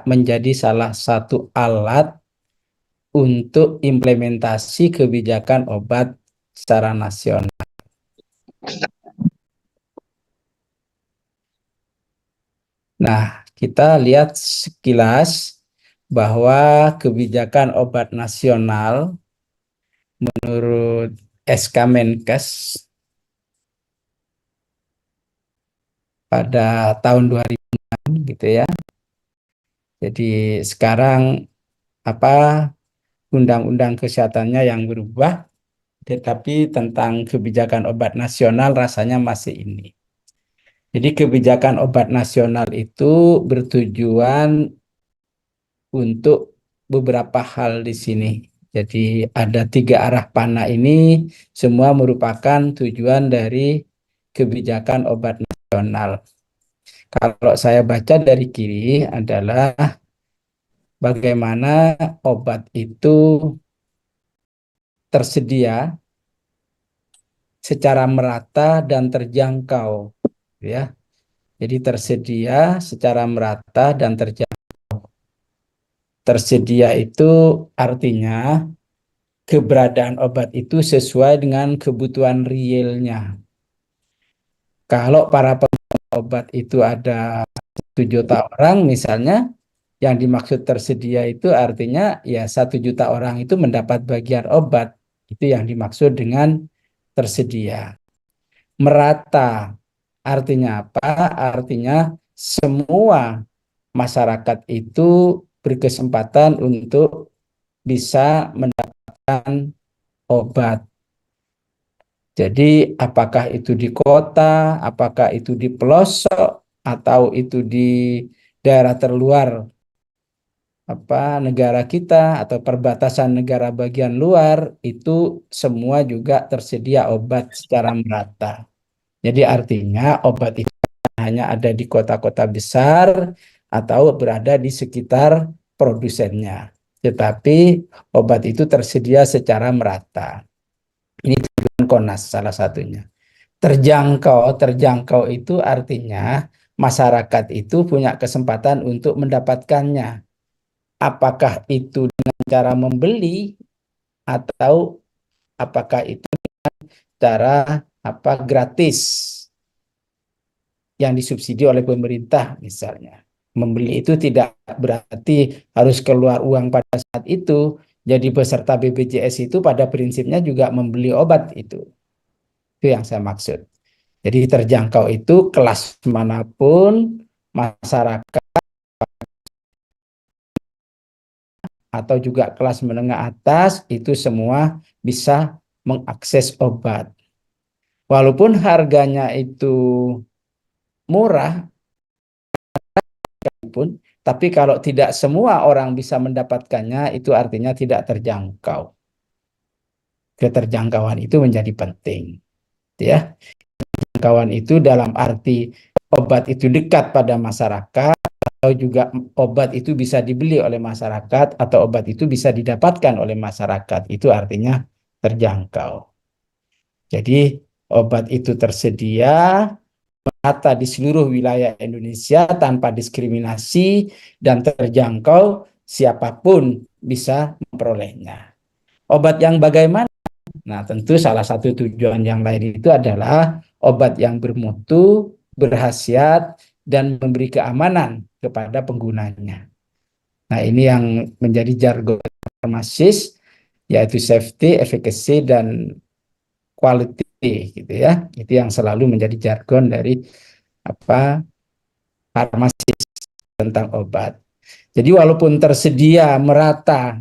menjadi salah satu alat untuk implementasi kebijakan obat secara nasional. Nah, kita lihat sekilas bahwa kebijakan obat nasional menurut SK Menkes pada tahun 2006 gitu ya. Jadi sekarang apa undang-undang kesehatannya yang berubah, tetapi tentang kebijakan obat nasional rasanya masih ini. Jadi kebijakan obat nasional itu bertujuan untuk beberapa hal di sini. Jadi ada 3 arah panah ini semua merupakan tujuan dari kebijakan obat nasional. Kalau saya baca dari kiri adalah bagaimana obat itu tersedia secara merata dan terjangkau, ya. Jadi tersedia secara merata dan terjangkau. Tersedia itu artinya keberadaan obat itu sesuai dengan kebutuhan realnya. Kalau para penerima obat itu ada 1 juta orang misalnya, yang dimaksud tersedia itu artinya ya 1 juta orang itu mendapat bagian obat. Itu yang dimaksud dengan tersedia. Merata artinya apa? Artinya semua masyarakat itu berkesempatan untuk bisa mendapatkan obat. Jadi apakah itu di kota, apakah itu di pelosok, atau itu di daerah terluar negara kita atau perbatasan negara bagian luar, itu semua juga tersedia obat secara merata. Jadi artinya obat itu hanya ada di kota-kota besar atau berada di sekitar produsennya. Tetapi obat itu tersedia secara merata. Ini tujuan KONAS salah satunya. Terjangkau itu artinya masyarakat itu punya kesempatan untuk mendapatkannya. Apakah itu dengan cara membeli atau apakah itu cara gratis yang disubsidi oleh pemerintah misalnya. Membeli itu tidak berarti harus keluar uang pada saat itu. Jadi peserta BPJS itu pada prinsipnya juga membeli obat itu. Itu yang saya maksud. Jadi terjangkau itu kelas manapun masyarakat atau juga kelas menengah atas itu semua bisa mengakses obat. Walaupun harganya itu murah pun, tapi kalau tidak semua orang bisa mendapatkannya itu artinya tidak terjangkau. Keterjangkauan itu menjadi penting, ya. Kawan itu dalam arti obat itu dekat pada masyarakat atau juga obat itu bisa dibeli oleh masyarakat atau obat itu bisa didapatkan oleh masyarakat. Itu artinya terjangkau. Jadi obat itu tersedia merata di seluruh wilayah Indonesia tanpa diskriminasi dan terjangkau siapapun bisa memperolehnya. Obat yang bagaimana? Nah, tentu salah satu tujuan yang lain itu adalah obat yang bermutu, berkhasiat, dan memberi keamanan kepada penggunanya. Nah, ini yang menjadi jargon farmasis, yaitu safety, efficacy, dan quality, gitu ya. Itu yang selalu menjadi jargon dari farmasis tentang obat. Jadi walaupun tersedia merata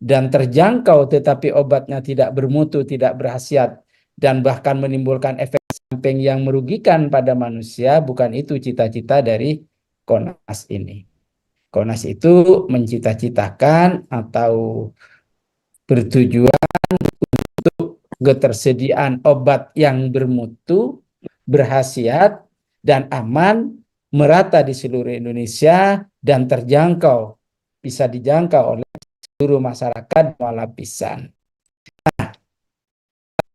dan terjangkau tetapi obatnya tidak bermutu, tidak berkhasiat dan bahkan menimbulkan efek samping yang merugikan pada manusia, bukan itu cita-cita dari KONAS ini. KONAS itu mencita-citakan atau bertujuan untuk ketersediaan obat yang bermutu, berkhasiat, dan aman merata di seluruh Indonesia dan terjangkau, bisa dijangkau oleh seluruh masyarakat semua lapisan.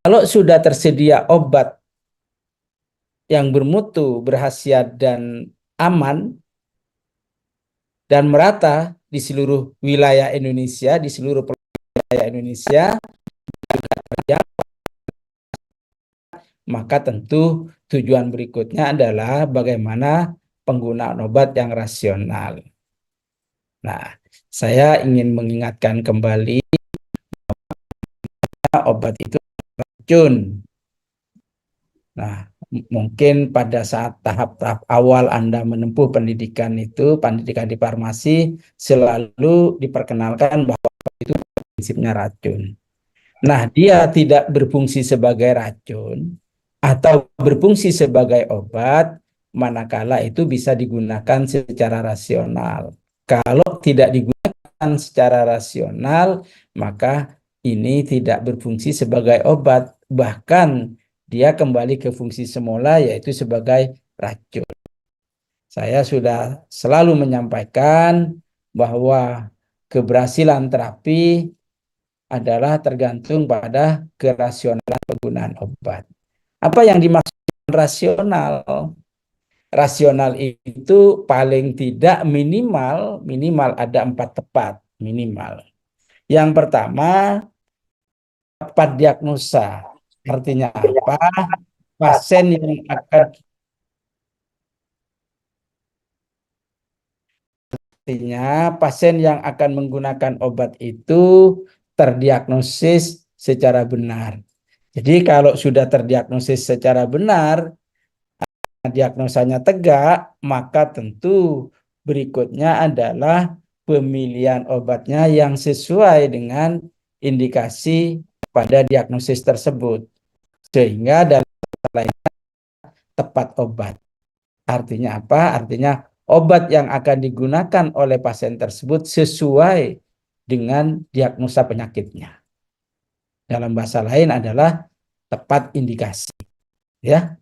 Kalau sudah tersedia obat yang bermutu, berkhasiat, dan aman, dan merata di seluruh wilayah Indonesia, di seluruh wilayah Indonesia, ya, maka tentu tujuan berikutnya adalah bagaimana penggunaan obat yang rasional. Nah, saya ingin mengingatkan kembali obat itu racun. Nah, mungkin pada saat tahap-tahap awal Anda menempuh pendidikan itu, pendidikan di farmasi, selalu diperkenalkan bahwa itu prinsipnya racun. Nah, dia tidak berfungsi sebagai racun atau berfungsi sebagai obat, manakala itu bisa digunakan secara rasional. Kalau tidak digunakan secara rasional, maka ini tidak berfungsi sebagai obat. Bahkan dia kembali ke fungsi semula, yaitu sebagai racun. Saya sudah selalu menyampaikan bahwa keberhasilan terapi adalah tergantung pada kerasionalan penggunaan obat. Apa yang dimaksud rasional? Rasional itu paling tidak minimal ada 4 tepat minimal. Yang pertama, tepat diagnosa. Artinya apa? Pasien yang akan pasien yang akan menggunakan obat itu terdiagnosis secara benar. Jadi kalau sudah terdiagnosis secara benar, diagnosanya tegak, maka tentu berikutnya adalah pemilihan obatnya yang sesuai dengan indikasi pada diagnosis tersebut. Sehingga dalam lain tepat obat. Artinya apa? Artinya obat yang akan digunakan oleh pasien tersebut sesuai dengan diagnosa penyakitnya. Dalam bahasa lain adalah tepat indikasi. Ya.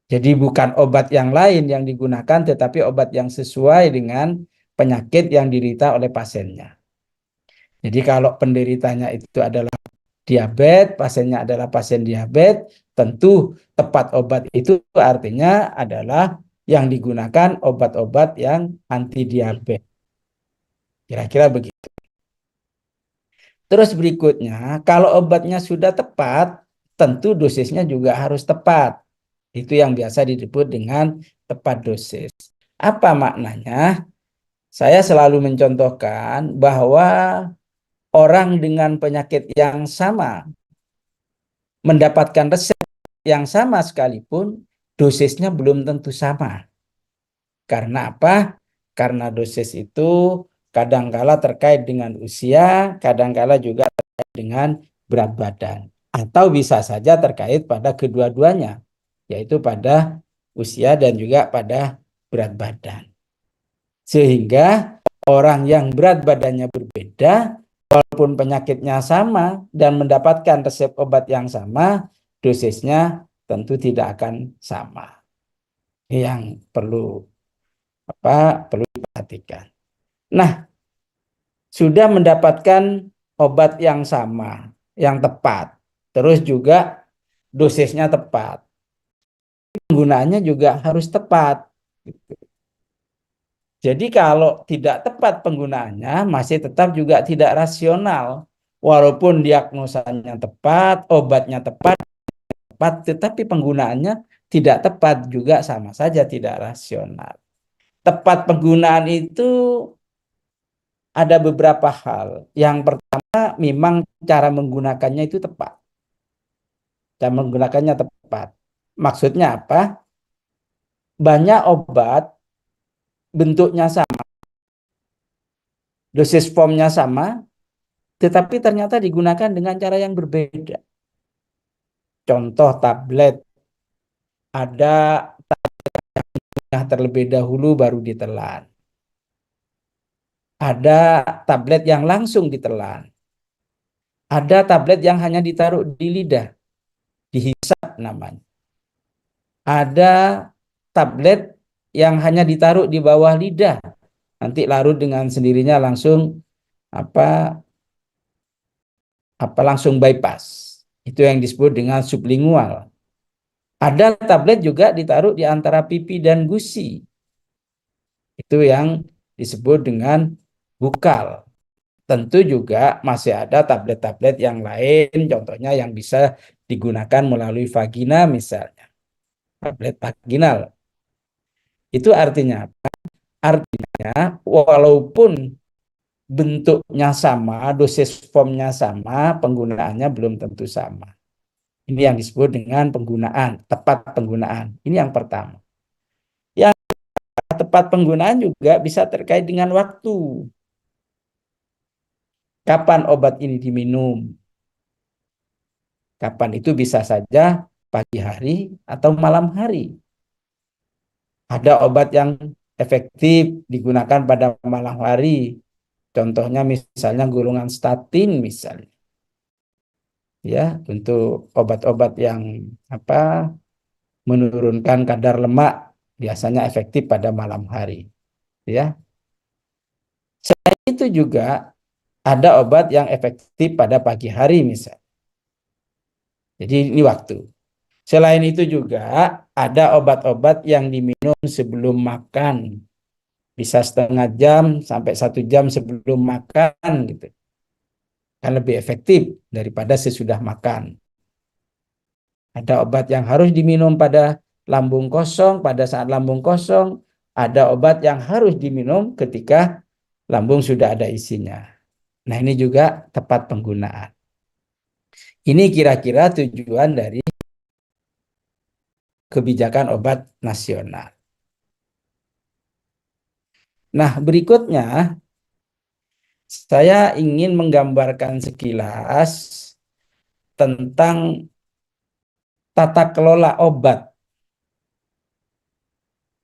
Jadi bukan obat yang lain yang digunakan, tetapi obat yang sesuai dengan penyakit yang diderita oleh pasiennya. Jadi kalau penderitanya itu adalah diabetes, pasiennya adalah pasien diabetes, tentu tepat obat itu artinya adalah yang digunakan obat-obat yang anti diabetes. Kira-kira begitu. Terus berikutnya, kalau obatnya sudah tepat, tentu dosisnya juga harus tepat. Itu yang biasa disebut dengan tepat dosis. Apa maknanya? Saya selalu mencontohkan bahwa orang dengan penyakit yang sama mendapatkan resep yang sama sekalipun dosisnya belum tentu sama. Karena apa? Karena dosis itu kadangkala terkait dengan usia, kadangkala juga terkait dengan berat badan. Atau bisa saja terkait pada kedua-duanya, yaitu pada usia dan juga pada berat badan. Sehingga orang yang berat badannya berbeda, walaupun penyakitnya sama dan mendapatkan resep obat yang sama, dosisnya tentu tidak akan sama. Ini yang perlu diperhatikan. Nah, sudah mendapatkan obat yang sama, yang tepat, terus juga dosisnya tepat, penggunaannya juga harus tepat. Jadi kalau tidak tepat penggunaannya, masih tetap juga tidak rasional. Walaupun diagnosanya tepat, obatnya tepat, tetapi penggunaannya tidak tepat juga sama saja tidak rasional. Tepat penggunaan itu ada beberapa hal. Yang pertama, memang cara menggunakannya itu tepat. Cara menggunakannya tepat. Maksudnya apa? Banyak obat bentuknya sama, dosis formnya sama, tetapi ternyata digunakan dengan cara yang berbeda. Contoh tablet, ada yang terlebih dahulu baru ditelan. Ada tablet yang langsung ditelan. Ada tablet yang hanya ditaruh di lidah, dihisap namanya. Ada tablet yang hanya ditaruh di bawah lidah, nanti larut dengan sendirinya langsung apa langsung bypass. Itu yang disebut dengan sublingual. Ada tablet juga ditaruh di antara pipi dan gusi. Itu yang disebut dengan bukal. Tentu juga masih ada tablet-tablet yang lain, contohnya yang bisa digunakan melalui vagina misalnya, tablet vaginal. Itu artinya apa? Artinya walaupun bentuknya sama, dosis formnya sama, penggunaannya belum tentu sama. Ini yang disebut dengan penggunaan, tepat penggunaan. Ini yang pertama. Yang tepat penggunaan juga bisa terkait dengan waktu. Kapan obat ini diminum? Kapan itu bisa saja pagi hari atau malam hari. Ada obat yang efektif digunakan pada malam hari. Contohnya misalnya golongan statin misalnya. Ya, untuk obat-obat yang apa menurunkan kadar lemak biasanya efektif pada malam hari. Ya, selain itu juga ada obat yang efektif pada pagi hari misalnya. Jadi ini waktu. Selain itu juga ada obat-obat yang diminum sebelum makan. Bisa setengah jam sampai 1 jam sebelum makan gitu. Kan lebih efektif daripada sesudah makan. Ada obat yang harus diminum pada lambung kosong, pada saat lambung kosong. Ada obat yang harus diminum ketika lambung sudah ada isinya. Nah, ini juga tepat penggunaan. Ini kira-kira tujuan dari kebijakan obat nasional. Nah, berikutnya saya ingin menggambarkan sekilas tentang tata kelola obat.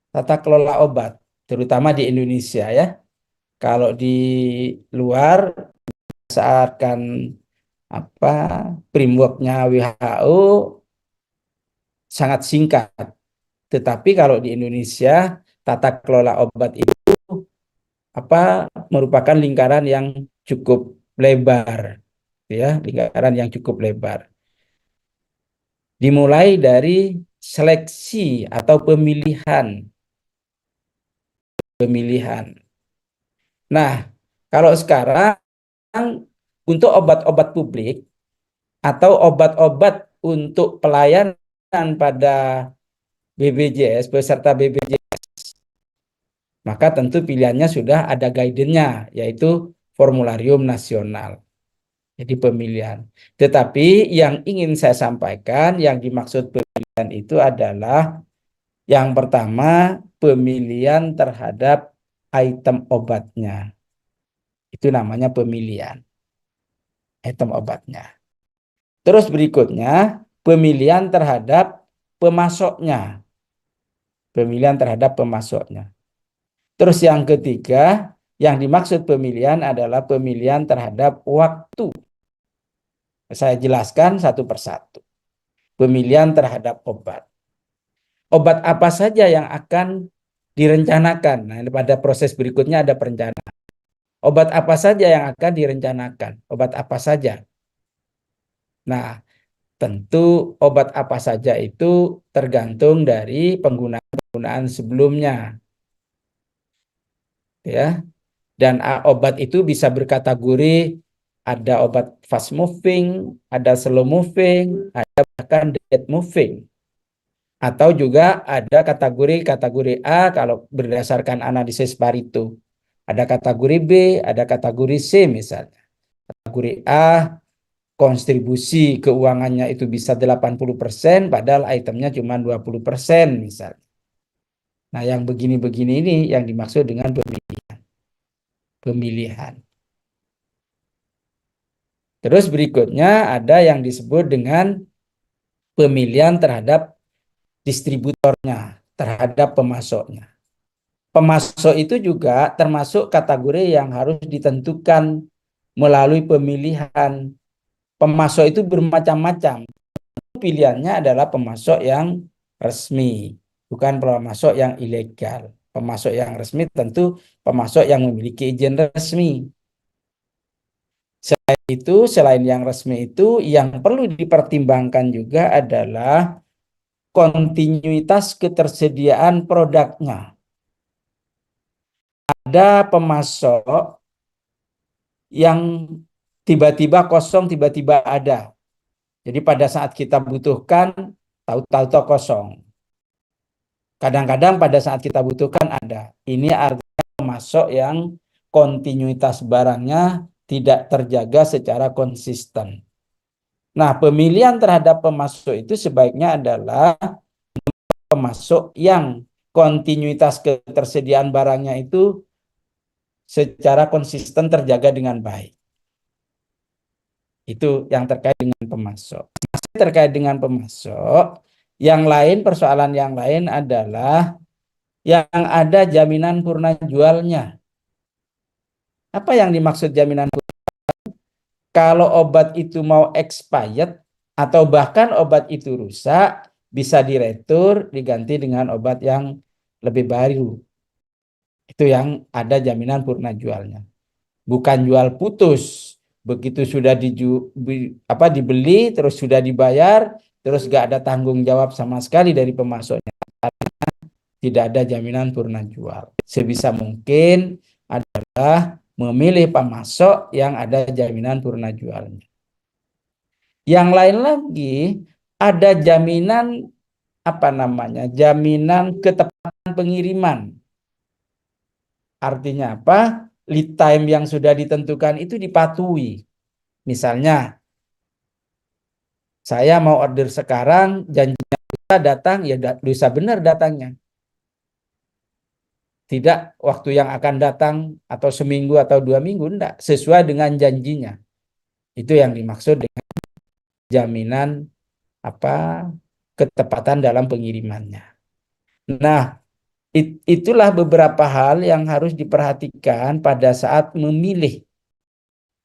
Tata kelola obat, terutama di Indonesia ya. Kalau di luar, berdasarkan apa frameworknya WHO sangat singkat. Tetapi kalau di Indonesia, tata kelola obat itu apa merupakan lingkaran yang cukup lebar, ya, lingkaran yang cukup lebar. Dimulai dari seleksi atau pemilihan. Nah, kalau sekarang untuk obat-obat publik atau obat-obat untuk pelayanan pada BPJS, peserta BPJS, maka tentu pilihannya sudah ada guidance-nya, yaitu formularium nasional. Jadi pemilihan. Tetapi yang ingin saya sampaikan, yang dimaksud pemilihan itu adalah yang pertama, pemilihan terhadap item obatnya. Itu namanya pemilihan item obatnya. Terus berikutnya, pemilihan terhadap pemasoknya. Pemilihan terhadap pemasoknya. Terus yang ketiga, yang dimaksud pemilihan adalah pemilihan terhadap waktu. Saya jelaskan satu persatu. Pemilihan terhadap obat. Obat apa saja yang akan direncanakan? Nah, pada proses berikutnya ada perencanaan. Obat apa saja yang akan direncanakan? Obat apa saja? Nah, tentu obat apa saja itu tergantung dari penggunaan sebelumnya, ya. Dan obat itu bisa berkategori, ada obat fast moving, ada slow moving, ada bahkan dead moving. Atau juga ada kategori A kalau berdasarkan analisis Pareto. Ada kategori B, ada kategori C misalnya. Kategori A, kontribusi keuangannya itu bisa 80%, padahal itemnya cuma 20% misalnya. Nah, yang begini-begini ini yang dimaksud dengan pemilihan. Terus berikutnya ada yang disebut dengan pemilihan terhadap distributornya, terhadap pemasoknya. Pemasok itu juga termasuk kategori yang harus ditentukan melalui pemilihan. Pemasok itu bermacam-macam. Pilihannya adalah pemasok yang resmi, bukan pemasok yang ilegal. Pemasok yang resmi tentu pemasok yang memiliki izin resmi. Selain itu, selain yang resmi itu, yang perlu dipertimbangkan juga adalah kontinuitas ketersediaan produknya. ada pemasok yang tiba-tiba kosong, tiba-tiba ada. Jadi pada saat kita butuhkan, tahu-tahu kosong. Kadang-kadang pada saat kita butuhkan ada. Ini artinya pemasok yang kontinuitas barangnya tidak terjaga secara konsisten. Nah, pemilihan terhadap pemasok itu sebaiknya adalah pemasok yang kontinuitas ketersediaan barangnya itu secara konsisten terjaga dengan baik. Itu yang terkait dengan pemasok. Masih terkait dengan pemasok, yang lain, persoalan yang lain adalah yang ada jaminan purna jualnya. Apa yang dimaksud jaminan purna? Kalau obat itu mau expired atau bahkan obat itu rusak, bisa diretur, diganti dengan obat yang lebih baru. Itu yang ada jaminan purna jualnya. Bukan jual putus. Begitu sudah dibeli, terus sudah dibayar, terus gak ada tanggung jawab sama sekali dari pemasoknya. Tidak ada jaminan purna jual. Sebisa mungkin adalah memilih pemasok yang ada jaminan purna jualnya. Yang lain lagi ada jaminan apa namanya? Jaminan ketepatan pengiriman. Artinya apa? Lead time yang sudah ditentukan itu dipatuhi. Misalnya, saya mau order sekarang, janjinya lusa datang, ya lusa benar datangnya. Tidak waktu yang akan datang atau seminggu atau 2 minggu, enggak. Sesuai dengan janjinya. Itu yang dimaksud dengan jaminan apa ketepatan dalam pengirimannya. Nah, itulah beberapa hal yang harus diperhatikan pada saat memilih.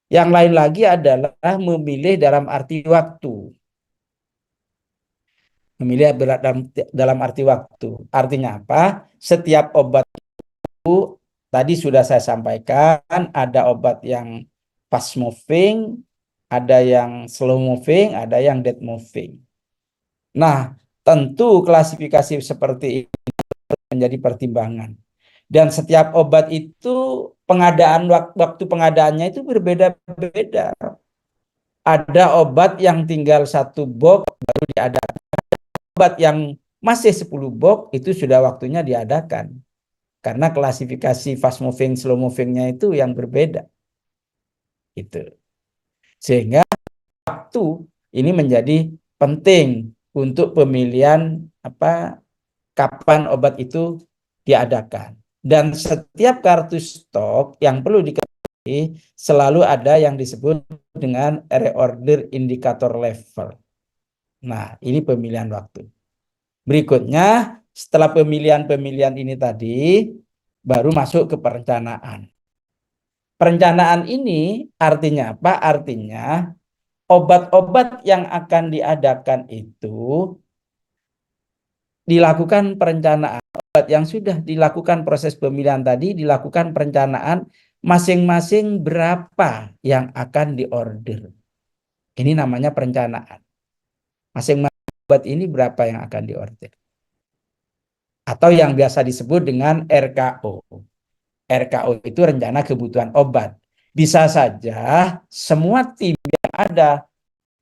Yang lain lagi adalah memilih dalam arti waktu. Memilih dalam arti waktu. Artinya apa? Setiap obat itu tadi sudah saya sampaikan, ada obat yang fast moving, ada yang slow moving, ada yang dead moving. Nah, tentu klasifikasi seperti ini menjadi pertimbangan. Dan setiap obat itu waktu pengadaannya itu berbeda-beda. Ada obat yang tinggal 1 box baru diadakan. Obat yang masih 10 box itu sudah waktunya diadakan. Karena klasifikasi fast moving, slow movingnya itu yang berbeda. Itu. Sehingga waktu ini menjadi penting untuk pemilihan kapan obat itu diadakan. Dan setiap kartu stok yang perlu diketahui selalu ada yang disebut dengan reorder indikator level. Nah, ini pemilihan waktu. Berikutnya, setelah pemilihan-pemilihan ini tadi, baru masuk ke perencanaan. Perencanaan ini artinya apa? Artinya obat-obat yang akan diadakan itu dilakukan perencanaan. Obat yang sudah dilakukan proses pemilihan tadi, dilakukan perencanaan masing-masing berapa yang akan diorder. Ini namanya perencanaan. Masing-masing obat ini berapa yang akan diorder. Atau yang biasa disebut dengan RKO. RKO itu rencana kebutuhan obat. Bisa saja semua tim yang ada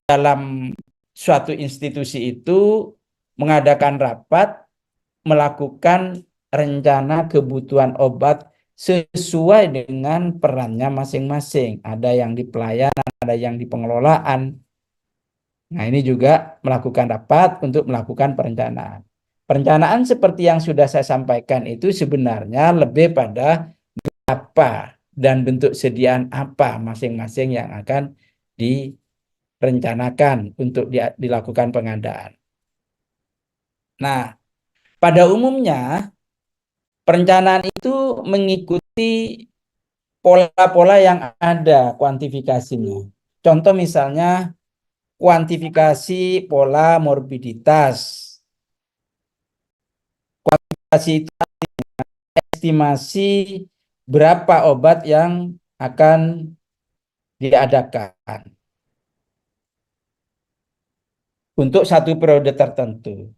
dalam suatu institusi itu mengadakan rapat, melakukan rencana kebutuhan obat sesuai dengan perannya masing-masing. Ada yang di pelayanan, ada yang di pengelolaan. Nah, ini juga melakukan rapat untuk melakukan perencanaan. Perencanaan seperti yang sudah saya sampaikan itu sebenarnya lebih pada apa dan bentuk sediaan apa masing-masing yang akan direncanakan untuk dilakukan pengadaan. Nah, pada umumnya perencanaan itu mengikuti pola-pola yang ada kuantifikasinya. Contoh misalnya kuantifikasi pola morbiditas. Kuantifikasi itu estimasi berapa obat yang akan diadakan untuk satu periode tertentu.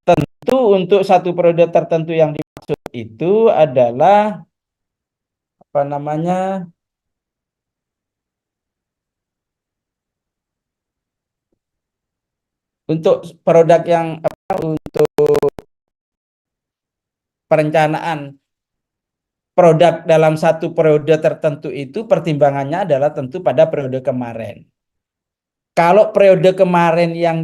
Tentu untuk satu periode tertentu yang dimaksud itu adalah apa namanya, untuk produk yang untuk perencanaan produk dalam satu periode tertentu itu pertimbangannya adalah tentu pada periode kemarin. Kalau periode kemarin yang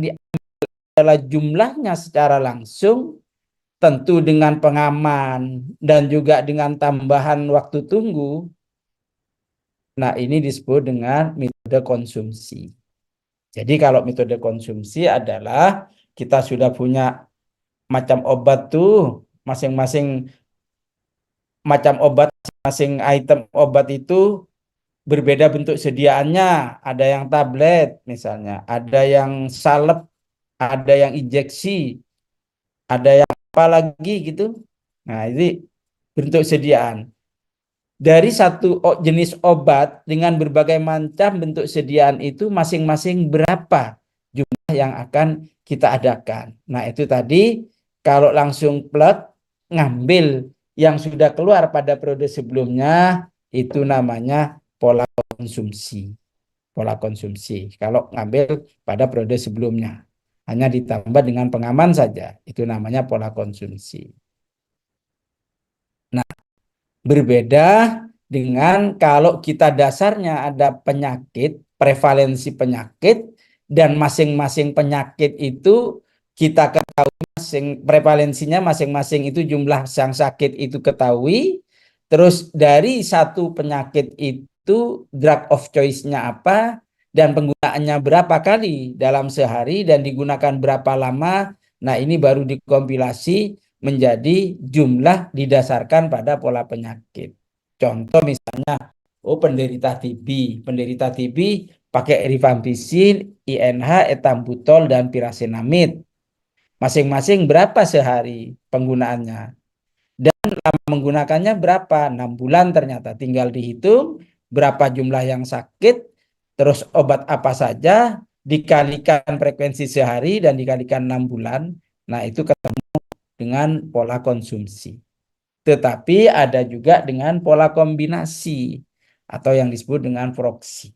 adalah jumlahnya secara langsung, tentu dengan pengaman dan juga dengan tambahan waktu tunggu, nah ini disebut dengan metode konsumsi. Jadi kalau metode konsumsi adalah kita sudah punya macam obat tuh, masing-masing macam obat, masing item obat itu berbeda bentuk sediaannya. Ada yang tablet misalnya, ada yang salep, ada yang injeksi, ada yang apa lagi gitu. Nah, ini bentuk sediaan. Dari satu jenis obat dengan berbagai macam bentuk sediaan itu masing-masing berapa jumlah yang akan kita adakan. Nah, itu tadi kalau langsung plug ngambil yang sudah keluar pada periode sebelumnya itu namanya pola konsumsi. Pola konsumsi. Kalau ngambil pada periode sebelumnya hanya ditambah dengan pengaman saja, itu namanya pola konsumsi. Nah, berbeda dengan kalau kita dasarnya ada penyakit, prevalensi penyakit, dan masing-masing penyakit itu kita ketahui prevalensinya masing-masing itu jumlah yang sakit itu ketahui, terus dari satu penyakit itu drug of choice-nya apa, dan penggunaannya berapa kali dalam sehari dan digunakan berapa lama, nah ini baru dikompilasi menjadi jumlah didasarkan pada pola penyakit. Contoh misalnya, oh penderita TB pakai rifampicin, INH, etambutol, dan pirasenamid. Masing-masing berapa sehari penggunaannya? Dan lama menggunakannya berapa? 6 bulan ternyata. Tinggal dihitung berapa jumlah yang sakit, terus obat apa saja, dikalikan frekuensi sehari dan dikalikan 6 bulan. Nah, itu ketemu dengan pola konsumsi. Tetapi ada juga dengan pola kombinasi atau yang disebut dengan proksi.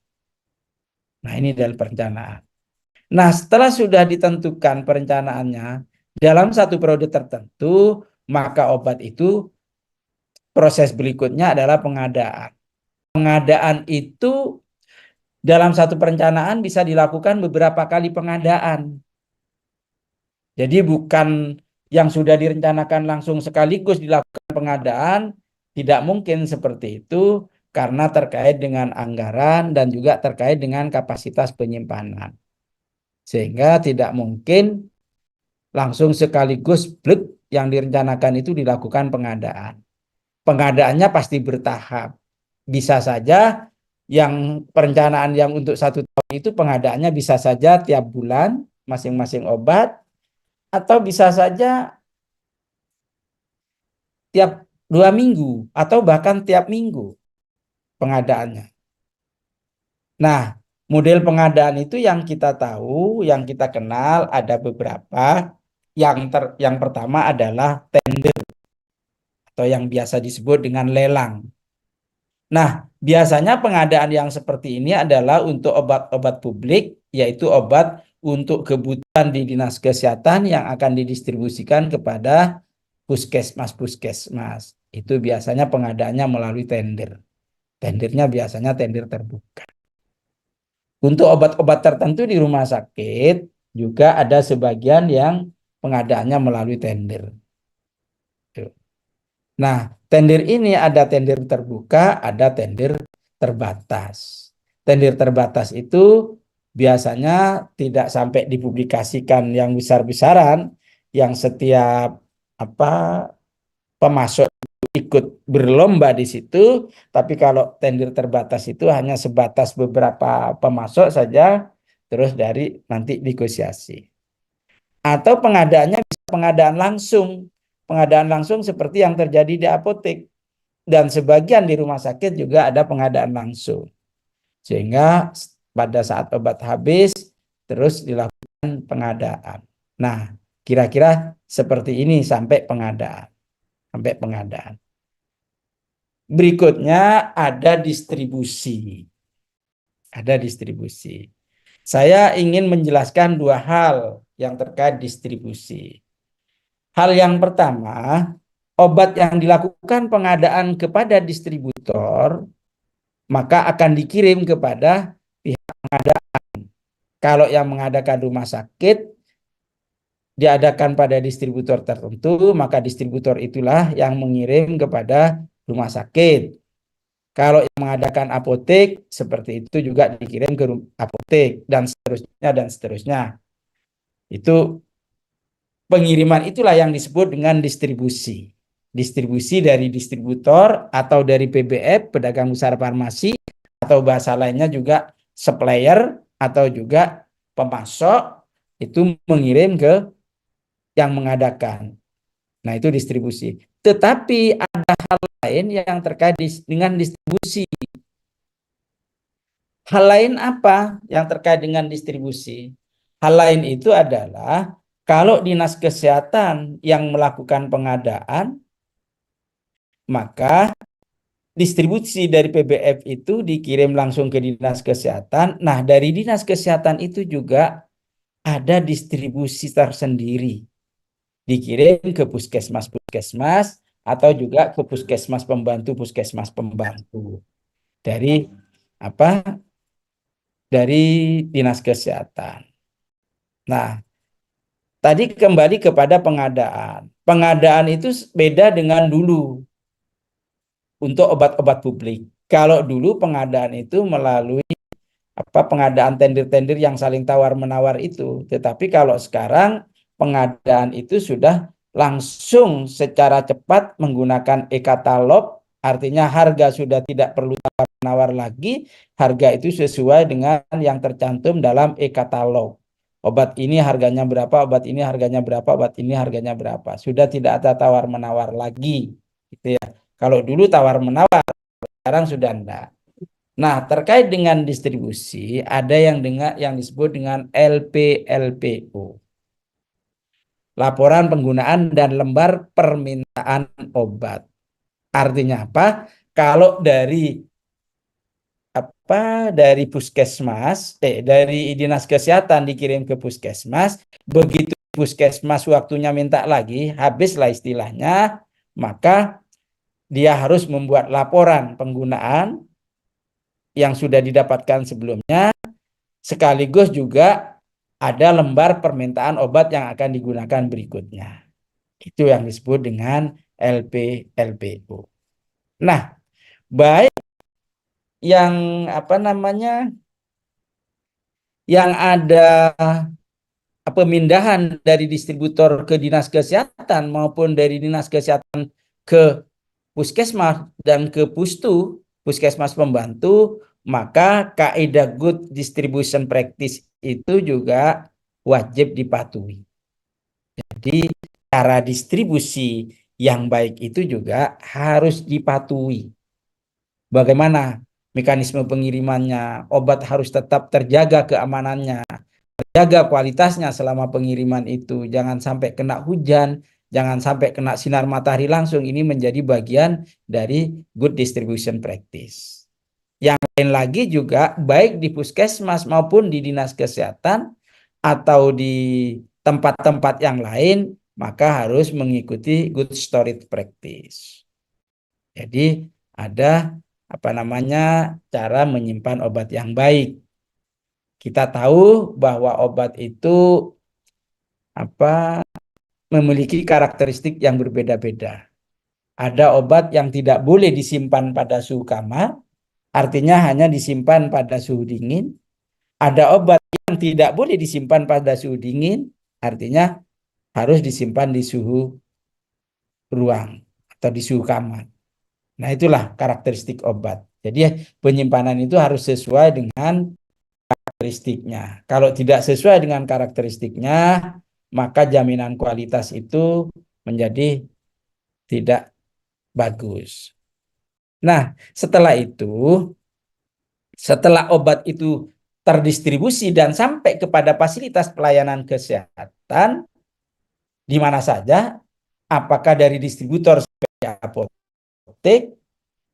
Nah, ini dari perencanaan. Nah, setelah sudah ditentukan perencanaannya dalam satu periode tertentu, maka obat itu proses berikutnya adalah pengadaan. Pengadaan itu dalam satu perencanaan bisa dilakukan beberapa kali pengadaan. Jadi bukan yang sudah direncanakan langsung sekaligus dilakukan pengadaan, tidak mungkin seperti itu karena terkait dengan anggaran dan juga terkait dengan kapasitas penyimpanan. Sehingga tidak mungkin langsung sekaligus blek yang direncanakan itu dilakukan pengadaan. Pengadaannya pasti bertahap. Bisa saja yang perencanaan yang untuk 1 tahun itu pengadaannya bisa saja tiap bulan masing-masing obat, atau bisa saja tiap 2 minggu atau bahkan tiap minggu pengadaannya. Nah, model pengadaan itu yang kita tahu, yang kita kenal ada beberapa. Yang pertama adalah tender atau yang biasa disebut dengan lelang. Nah, biasanya pengadaan yang seperti ini adalah untuk obat-obat publik, yaitu obat untuk kebutuhan di dinas kesehatan yang akan didistribusikan kepada puskesmas. Itu biasanya pengadaannya melalui tender. Tendernya biasanya tender terbuka. Untuk obat-obat tertentu di rumah sakit juga ada sebagian yang pengadaannya melalui tender. Nah, tender ini ada tender terbuka, ada tender terbatas. Tender terbatas itu biasanya tidak sampai dipublikasikan yang besar-besaran, yang setiap apa pemasok ikut berlomba di situ, tapi kalau tender terbatas itu hanya sebatas beberapa pemasok saja, terus dari nanti negosiasi. Atau pengadaannya bisa pengadaan langsung seperti yang terjadi di apotek, dan sebagian di rumah sakit juga ada pengadaan langsung. Sehingga pada saat obat habis, terus dilakukan pengadaan. Nah, kira-kira seperti ini sampai pengadaan. Sampai pengadaan. Berikutnya ada distribusi. Ada distribusi. Saya ingin menjelaskan dua hal yang terkait distribusi. Hal yang pertama, obat yang dilakukan pengadaan kepada distributor, maka akan dikirim kepada pihak pengadaan. Kalau yang mengadakan rumah sakit, diadakan pada distributor tertentu, maka distributor itulah yang mengirim kepada rumah sakit. Kalau yang mengadakan apotek, seperti itu juga dikirim ke apotek, dan seterusnya, dan seterusnya. Itu pengiriman itulah yang disebut dengan distribusi. Distribusi dari distributor atau dari PBF, pedagang besar farmasi, atau bahasa lainnya juga supplier atau juga pemasok, itu mengirim ke yang mengadakan. Nah, itu distribusi. Tetapi ada hal lain yang terkait dengan distribusi. Hal lain apa yang terkait dengan distribusi? Hal lain itu adalah kalau dinas kesehatan yang melakukan pengadaan, maka distribusi dari PBF itu dikirim langsung ke dinas kesehatan. Nah, dari dinas kesehatan itu juga ada distribusi tersendiri. Dikirim ke puskesmas-puskesmas atau juga ke puskesmas pembantu dari apa? Dari dinas kesehatan. Nah, tadi kembali kepada pengadaan. Pengadaan itu beda dengan dulu untuk obat-obat publik. Kalau dulu pengadaan itu melalui pengadaan tender-tender yang saling tawar-menawar itu. Tetapi kalau sekarang pengadaan itu sudah langsung secara cepat menggunakan e-katalog, artinya harga sudah tidak perlu tawar-menawar lagi, harga itu sesuai dengan yang tercantum dalam e-katalog. Obat ini harganya berapa, obat ini harganya berapa, obat ini harganya berapa. Sudah tidak ada tawar-menawar lagi. Gitu ya. Kalau dulu tawar-menawar, sekarang sudah enggak. Nah, terkait dengan distribusi, ada yang disebut dengan LPLPO. Laporan penggunaan dan lembar permintaan obat. Artinya apa? Kalau dari puskesmas, dari dinas kesehatan dikirim ke puskesmas, begitu puskesmas waktunya minta lagi, habislah istilahnya, maka dia harus membuat laporan penggunaan yang sudah didapatkan sebelumnya, sekaligus juga ada lembar permintaan obat yang akan digunakan berikutnya. Itu yang disebut dengan LPLPO. Nah, baik yang yang ada pemindahan dari distributor ke dinas kesehatan maupun dari dinas kesehatan ke puskesmas dan ke puskesmas pembantu, maka kaidah good distribution practice itu juga wajib dipatuhi. Jadi cara distribusi yang baik itu juga harus dipatuhi. Bagaimana mekanisme pengirimannya, obat harus tetap terjaga keamanannya, jaga kualitasnya selama pengiriman itu. Jangan sampai kena hujan, jangan sampai kena sinar matahari langsung. Ini menjadi bagian dari good distribution practice. Yang lain lagi juga baik di puskesmas maupun di dinas kesehatan atau di tempat-tempat yang lain, maka harus mengikuti good storage practice. Jadi ada cara menyimpan obat yang baik. Kita tahu bahwa obat itu memiliki karakteristik yang berbeda-beda. Ada obat yang tidak boleh disimpan pada suhu kamar, artinya hanya disimpan pada suhu dingin. Ada obat yang tidak boleh disimpan pada suhu dingin, artinya harus disimpan di suhu ruang atau di suhu kamar. Nah, itulah karakteristik obat. Jadi penyimpanan itu harus sesuai dengan karakteristiknya. Kalau tidak sesuai dengan karakteristiknya, maka jaminan kualitas itu menjadi tidak bagus. Nah, setelah obat itu terdistribusi dan sampai kepada fasilitas pelayanan kesehatan, di mana saja, apakah dari distributor seperti apotek,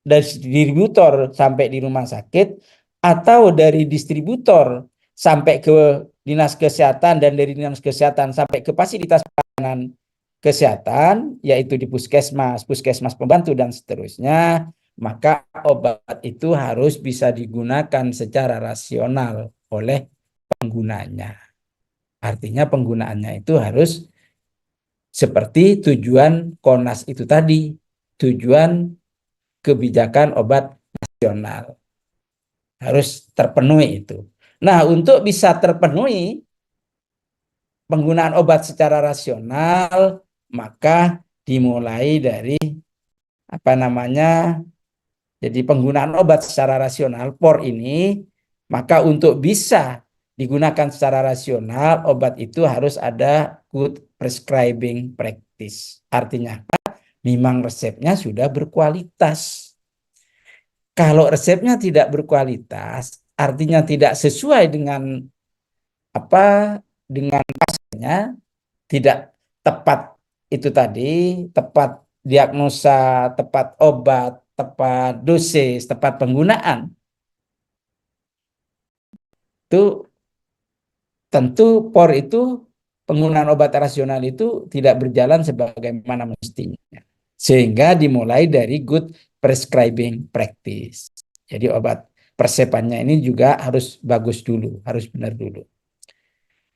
distributor sampai di rumah sakit, atau dari distributor sampai ke dinas kesehatan, dan dari dinas kesehatan sampai ke fasilitas pelayanan kesehatan, yaitu di puskesmas, puskesmas pembantu, dan seterusnya, maka obat itu harus bisa digunakan secara rasional oleh penggunanya. Artinya penggunaannya itu harus seperti tujuan Komnas itu tadi, tujuan kebijakan obat nasional. Harus terpenuhi itu. Nah, untuk bisa terpenuhi penggunaan obat secara rasional, maka dimulai dari apa namanya? Jadi penggunaan obat secara rasional POR ini, maka untuk bisa digunakan secara rasional, obat itu harus ada good prescribing practice. Artinya memang resepnya sudah berkualitas. Kalau resepnya tidak berkualitas, artinya tidak sesuai dengan apa dengan pasiennya, tidak tepat itu tadi, tepat diagnosa, tepat obat, tepat dosis, tepat penggunaan, itu tentu POR itu, penggunaan obat rasional itu tidak berjalan sebagaimana mestinya. Sehingga dimulai dari good prescribing practice. Jadi obat persepannya ini juga harus bagus dulu, harus benar dulu.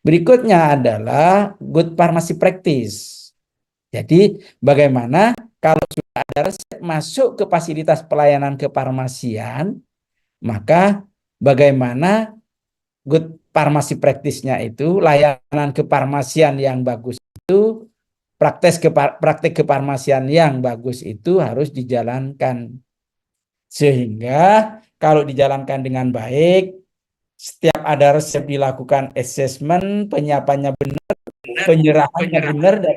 Berikutnya adalah good pharmacy practice. Jadi bagaimana kalau sudah ada resep masuk ke fasilitas pelayanan kefarmasian, maka bagaimana good pharmacy practice-nya itu, layanan kefarmasian yang bagus itu, praktek kefarmasian yang bagus itu harus dijalankan. Sehingga kalau dijalankan dengan baik, setiap ada resep dilakukan assessment, penyiapannya benar, penyerahannya benar, dan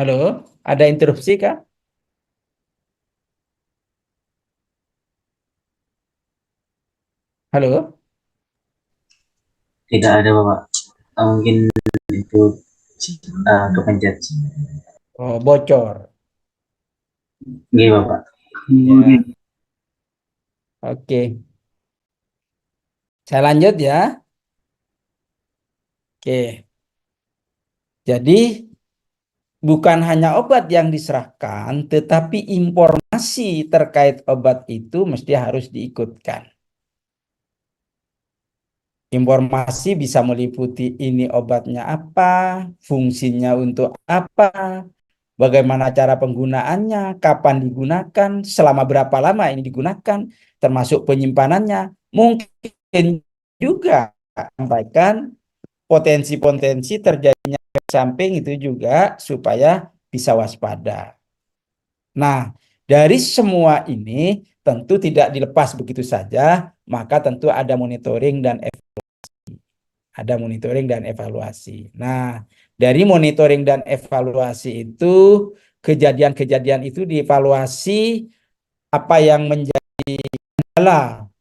halo, ada interupsi kah? Halo, Tidak ada Bapak. Mungkin itu kepencet. oh bocor. Gini Bapak. Ya, oke. Saya lanjut ya. Oke. Jadi bukan hanya obat yang diserahkan, tetapi informasi terkait obat itu mesti harus diikutkan. Informasi bisa meliputi ini obatnya apa, fungsinya untuk apa, bagaimana cara penggunaannya, kapan digunakan, selama berapa lama ini digunakan, termasuk penyimpanannya. Mungkin juga sampaikan potensi-potensi terjadinya efek samping itu juga supaya bisa waspada. Nah, dari semua ini tentu tidak dilepas begitu saja, maka tentu ada monitoring dan evaluasi. Nah, dari monitoring dan evaluasi itu, kejadian-kejadian itu dievaluasi, apa yang menjadi kendala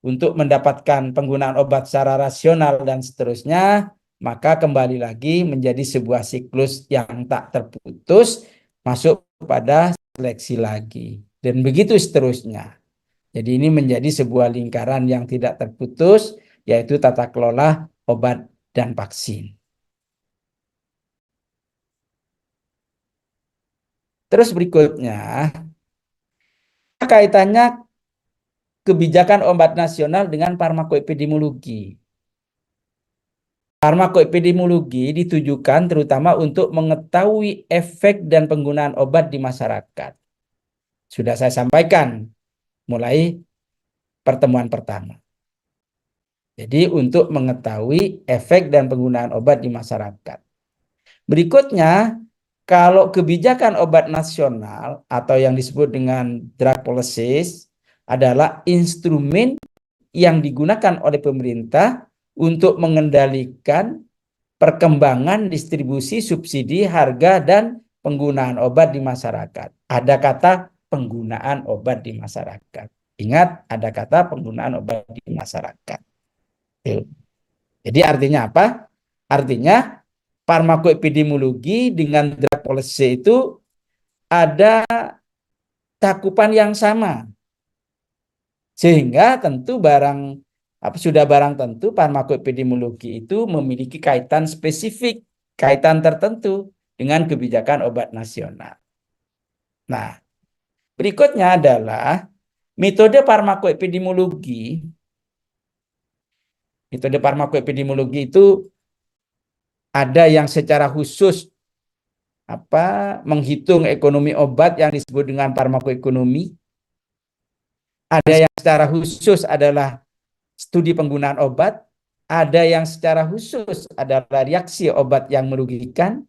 untuk mendapatkan penggunaan obat secara rasional dan seterusnya, maka kembali lagi menjadi sebuah siklus yang tak terputus, masuk pada seleksi lagi. Dan begitu seterusnya. Jadi ini menjadi sebuah lingkaran yang tidak terputus, yaitu tata kelola obat dan vaksin. Terus berikutnya, kaitannya kebijakan obat nasional dengan farmakoepidemiologi. Farmakoepidemiologi ditujukan terutama untuk mengetahui efek dan penggunaan obat di masyarakat. Sudah saya sampaikan mulai pertemuan pertama. Jadi untuk mengetahui efek dan penggunaan obat di masyarakat. Berikutnya, kalau kebijakan obat nasional atau yang disebut dengan drug policies adalah instrumen yang digunakan oleh pemerintah untuk mengendalikan perkembangan distribusi subsidi harga dan penggunaan obat di masyarakat. Ada kata penggunaan obat di masyarakat. Ingat, ada kata penggunaan obat di masyarakat. Tuh. Jadi artinya apa? Artinya farmakoepidemiologi dengan drug policy itu ada cakupan yang sama. Sehingga tentu sudah barang tentu farmakoepidemiologi itu memiliki kaitan spesifik, kaitan tertentu dengan kebijakan obat nasional. Nah, berikutnya adalah metode farmakoepidemiologi. Metode farmakoepidemiologi itu ada yang secara khusus menghitung ekonomi obat yang disebut dengan farmakoekonomi. Ada yang secara khusus adalah studi penggunaan obat, ada yang secara khusus adalah reaksi obat yang merugikan,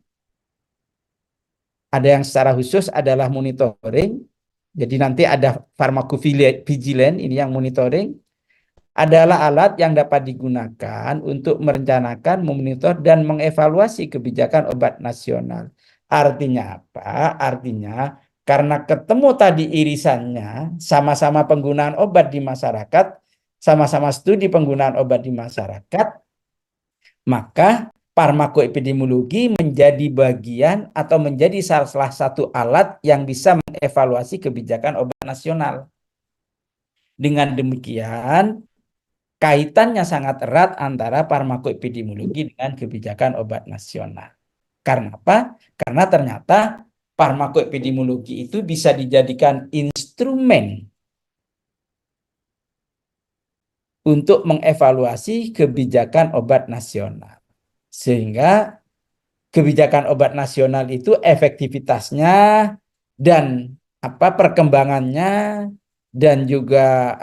ada yang secara khusus adalah monitoring. Jadi nanti ada farmakovigilan, ini yang monitoring. Adalah alat yang dapat digunakan untuk merencanakan, memonitor, dan mengevaluasi kebijakan obat nasional. Artinya apa? Artinya karena ketemu tadi irisannya, sama-sama penggunaan obat di masyarakat, sama-sama studi penggunaan obat di masyarakat, maka farmakoepidemiologi menjadi bagian atau menjadi salah satu alat yang bisa mengevaluasi kebijakan obat nasional. Dengan demikian, kaitannya sangat erat antara farmakoepidemiologi dengan kebijakan obat nasional. Karena apa? Karena ternyata farmakoepidemiologi itu bisa dijadikan instrumen untuk mengevaluasi kebijakan obat nasional. Sehingga kebijakan obat nasional itu efektivitasnya dan perkembangannya dan juga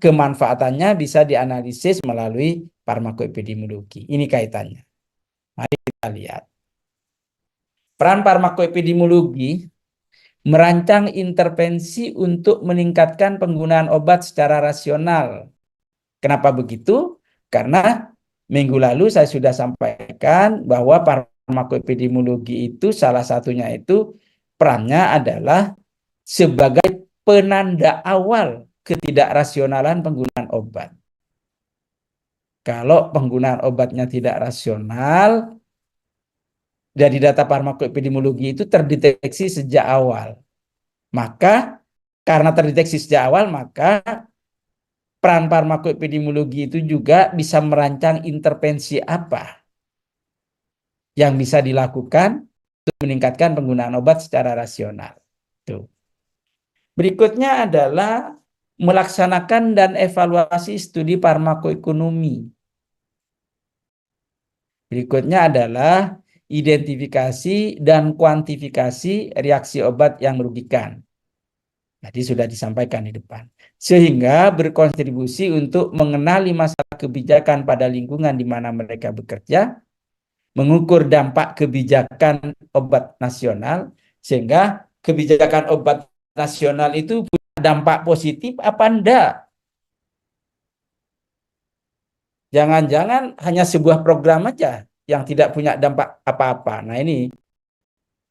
kemanfaatannya bisa dianalisis melalui farmakoepidemiologi. Ini kaitannya. Mari kita lihat. Peran farmakoepidemiologi merancang intervensi untuk meningkatkan penggunaan obat secara rasional. Kenapa begitu? Karena minggu lalu saya sudah sampaikan bahwa farmakoepidemiologi itu salah satunya itu perannya adalah sebagai penanda awal ketidakrasionalan penggunaan obat. Kalau penggunaan obatnya tidak rasional, dari data farmakoepidemiologi itu terdeteksi sejak awal. Maka karena terdeteksi sejak awal, maka peran farmakoepidemiologi itu juga bisa merancang intervensi apa yang bisa dilakukan untuk meningkatkan penggunaan obat secara rasional. Tuh. Berikutnya adalah melaksanakan dan evaluasi studi farmakoekonomi. Berikutnya adalah identifikasi dan kuantifikasi reaksi obat yang merugikan. Tadi sudah disampaikan di depan. Sehingga berkontribusi untuk mengenali masalah kebijakan pada lingkungan di mana mereka bekerja, mengukur dampak kebijakan obat nasional, sehingga kebijakan obat nasional itu punya dampak positif apa enggak. Jangan-jangan hanya sebuah program aja yang tidak punya dampak apa-apa. Nah ini.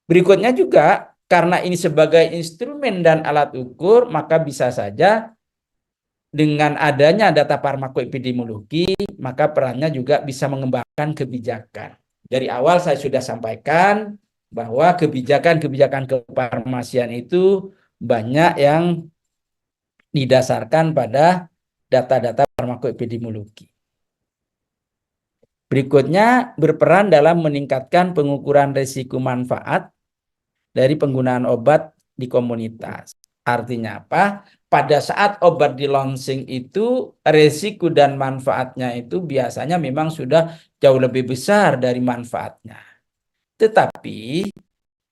Berikutnya juga, karena ini sebagai instrumen dan alat ukur, maka bisa saja dengan adanya data farmakoepidemiologi, maka perannya juga bisa mengembangkan kebijakan. Dari awal saya sudah sampaikan bahwa kebijakan-kebijakan kefarmasian itu banyak yang didasarkan pada data-data farmakoepidemiologi. Berikutnya, berperan dalam meningkatkan pengukuran risiko manfaat dari penggunaan obat di komunitas. Artinya apa? Pada saat obat di launching itu, risiko dan manfaatnya itu biasanya memang sudah jauh lebih besar dari manfaatnya. Tetapi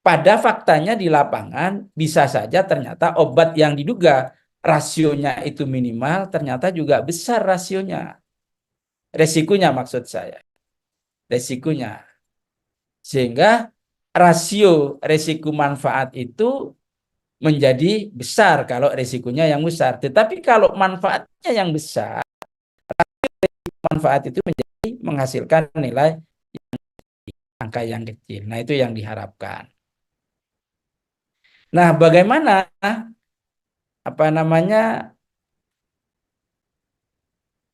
pada faktanya di lapangan bisa saja ternyata obat yang diduga rasionya itu minimal ternyata juga besar rasionya. Resikonya maksud saya. Resikonya. Sehingga rasio resiko manfaat itu menjadi besar kalau resikonya yang besar. Tetapi kalau manfaatnya yang besar, manfaat itu menjadi menghasilkan nilai angka yang kecil. Nah, itu yang diharapkan. Nah, bagaimana apa namanya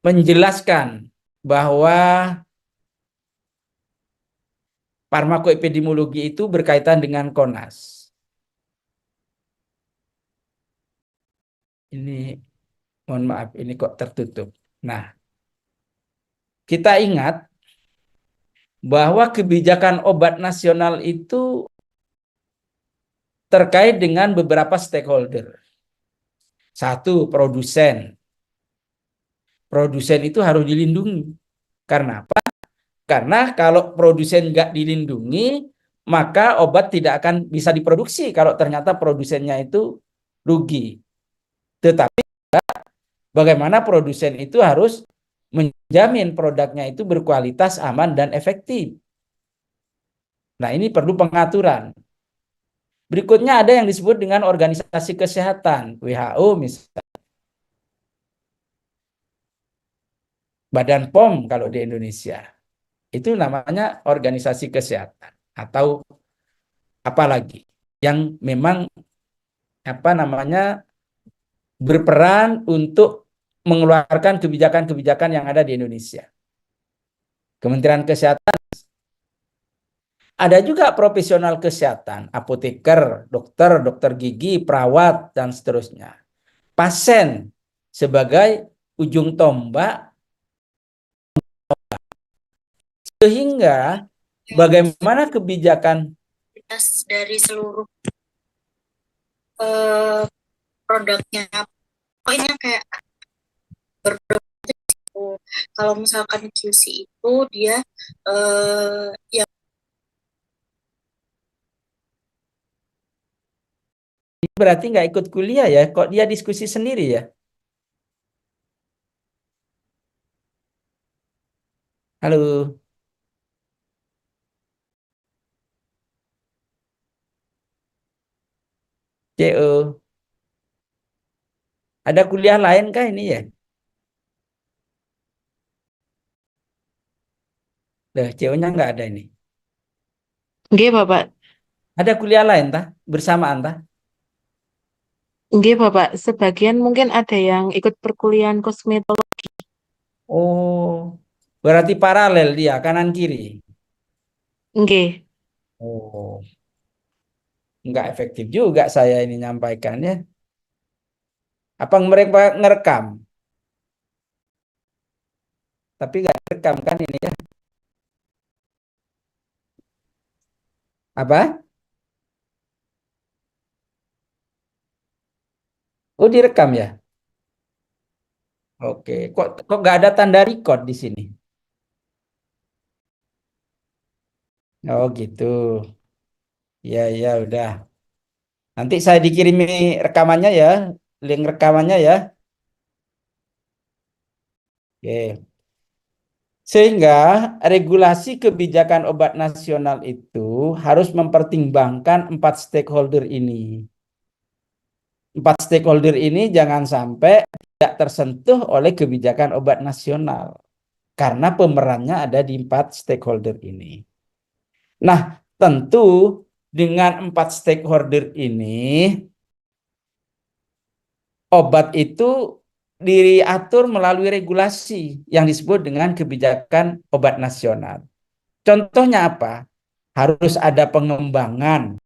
menjelaskan bahwa farmakoepidemiologi itu berkaitan dengan KONAS? Ini mohon maaf, ini kok tertutup. Nah, kita ingat bahwa kebijakan obat nasional itu terkait dengan beberapa stakeholder. Satu, produsen. Produsen itu harus dilindungi. Karena apa? Karena kalau produsen nggak dilindungi, maka obat tidak akan bisa diproduksi kalau ternyata produsennya itu rugi. Tetapi bagaimana produsen itu harus menjamin produknya itu berkualitas, aman, dan efektif. Nah, ini perlu pengaturan. Berikutnya ada yang disebut dengan organisasi kesehatan, WHO misalnya, Badan POM kalau di Indonesia. Itu namanya organisasi kesehatan atau apalagi yang memang apa namanya berperan untuk mengeluarkan kebijakan-kebijakan yang ada di Indonesia. Kementerian Kesehatan, ada juga profesional kesehatan, apoteker, dokter, dokter gigi, perawat, dan seterusnya. Pasien sebagai ujung tombak, sehingga bagaimana kebijakan dari seluruh eh, produknya. Pokoknya kayak kalau misalkan QC itu dia yang berarti nggak ikut kuliah ya? Kok dia diskusi sendiri ya? Halo, CO. Ada kuliah lain kah ini ya? Loh, CO-nya nggak ada ini. Nggih, Bapak. Ada kuliah lain tah? Bersamaan tah? Nggih, Bapak. Sebagian mungkin ada yang ikut perkuliahan kosmetologi. Oh, berarti paralel dia, kanan kiri. Nggih. Oh, nggak efektif juga saya ini nyampaikannya. Apa mereka ngerekam? Tapi nggak rekam kan ini ya? Apa? Oh, direkam ya? Oke. Kok nggak ada tanda record di sini? Oh, gitu. Ya, ya, udah. Nanti saya dikirimi rekamannya ya, link rekamannya ya. Oke. Sehingga regulasi kebijakan obat nasional itu harus mempertimbangkan empat stakeholder ini. Empat stakeholder ini jangan sampai tidak tersentuh oleh kebijakan obat nasional. Karena pemerannya ada di empat stakeholder ini. Nah, tentu dengan empat stakeholder ini, obat itu diatur melalui regulasi yang disebut dengan kebijakan obat nasional. Contohnya apa? Harus ada pengembangan,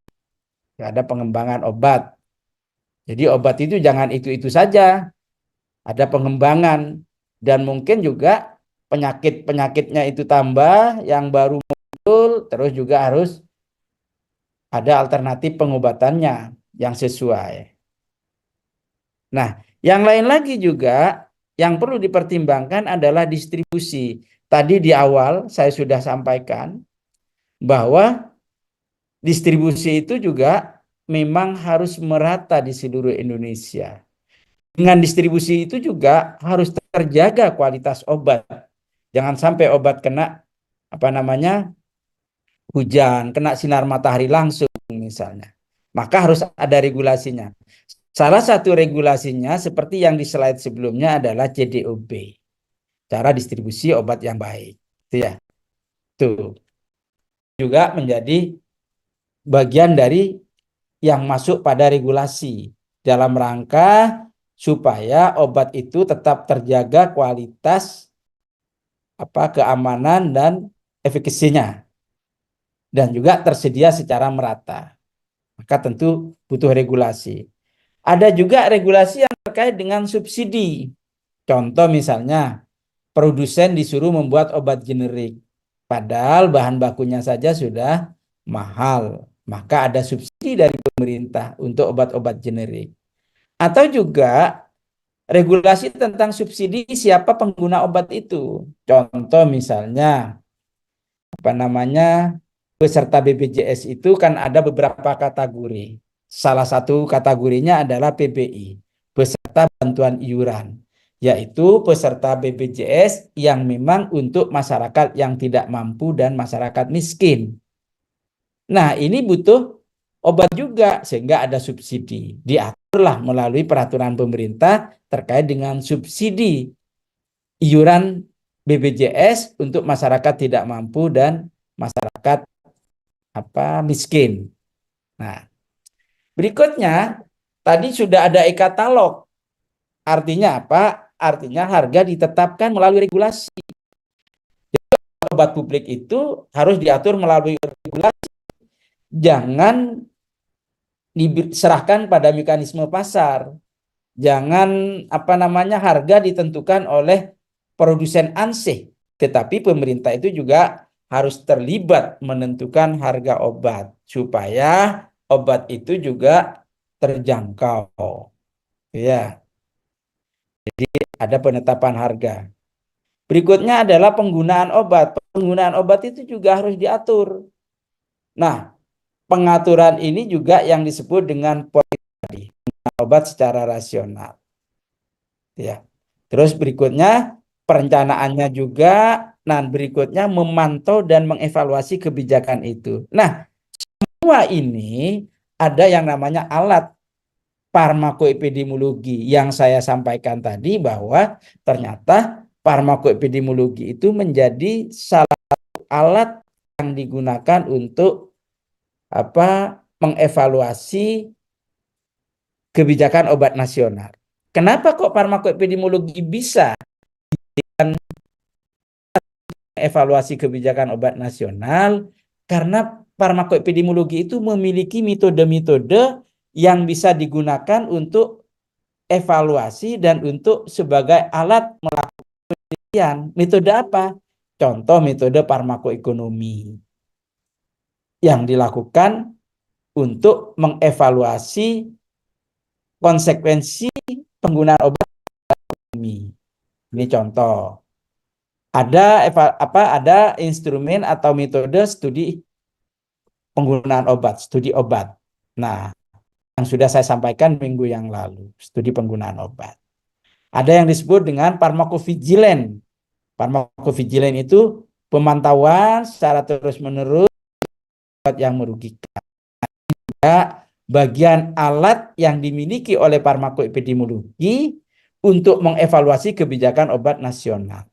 ada pengembangan obat. Jadi obat itu jangan itu-itu saja, ada pengembangan dan mungkin juga penyakit-penyakitnya itu tambah, yang baru muncul, terus juga harus ada alternatif pengobatannya yang sesuai. Nah, yang lain lagi juga yang perlu dipertimbangkan adalah distribusi. Tadi di awal saya sudah sampaikan bahwa distribusi itu juga memang harus merata di seluruh Indonesia. Dengan distribusi itu juga harus terjaga kualitas obat. Jangan sampai obat kena apa namanya hujan, kena sinar matahari langsung misalnya. Maka harus ada regulasinya. Salah satu regulasinya seperti yang di slide sebelumnya adalah CDOB, cara distribusi obat yang baik. Itu ya. Tuh. juga menjadi bagian dari yang masuk pada regulasi dalam rangka supaya obat itu tetap terjaga kualitas, keamanan dan efikasinya, dan juga tersedia secara merata. Maka tentu butuh regulasi. Ada juga regulasi yang terkait dengan subsidi. Contoh misalnya, produsen disuruh membuat obat generik, padahal bahan bakunya saja sudah mahal. Maka ada subsidi dari pemerintah untuk obat-obat generik. Atau juga regulasi tentang subsidi siapa pengguna obat itu. Contoh misalnya, peserta BPJS itu kan ada beberapa kategori. Salah satu kategorinya adalah PBI, peserta bantuan iuran, yaitu peserta BPJS yang memang untuk masyarakat yang tidak mampu dan masyarakat miskin. Nah, ini butuh obat juga sehingga ada subsidi. Diaturlah melalui peraturan pemerintah terkait dengan subsidi iuran BPJS untuk masyarakat tidak mampu dan masyarakat miskin. Nah, berikutnya tadi sudah ada e-katalog. Artinya apa? Artinya harga ditetapkan melalui regulasi. Obat publik itu harus diatur melalui regulasi. Jangan diserahkan pada mekanisme pasar. Jangan harga ditentukan oleh produsen ansih, tetapi pemerintah itu juga harus terlibat menentukan harga obat supaya obat itu juga terjangkau. Ya, jadi ada penetapan harga. Berikutnya adalah penggunaan obat. Penggunaan obat itu juga harus diatur. Nah, pengaturan ini juga yang disebut dengan policy obat secara rasional. Ya. Terus berikutnya perencanaannya juga, nah berikutnya memantau dan mengevaluasi kebijakan itu. Nah, semua ini ada yang namanya alat farmakoepidemiologi yang saya sampaikan tadi bahwa ternyata farmakoepidemiologi itu menjadi salah satu alat yang digunakan untuk mengevaluasi kebijakan obat nasional. Kenapa kok farmakoepidemiologi bisa evaluasi kebijakan obat nasional? Karena farmakoepidemiologi itu memiliki metode-metode yang bisa digunakan untuk evaluasi dan untuk sebagai alat melakukan penelitian. Metode apa? Contoh metode farmakoekonomi yang dilakukan untuk mengevaluasi konsekuensi penggunaan obat ini. Ini contoh. Ada instrumen atau metode studi penggunaan obat, studi obat. Nah, yang sudah saya sampaikan minggu yang lalu, studi penggunaan obat. Ada yang disebut dengan farmakovigilen. Farmakovigilen itu pemantauan secara terus-menerus obat yang merugikan. Bagian alat yang dimiliki oleh farmakoepidemiologi untuk mengevaluasi kebijakan obat nasional.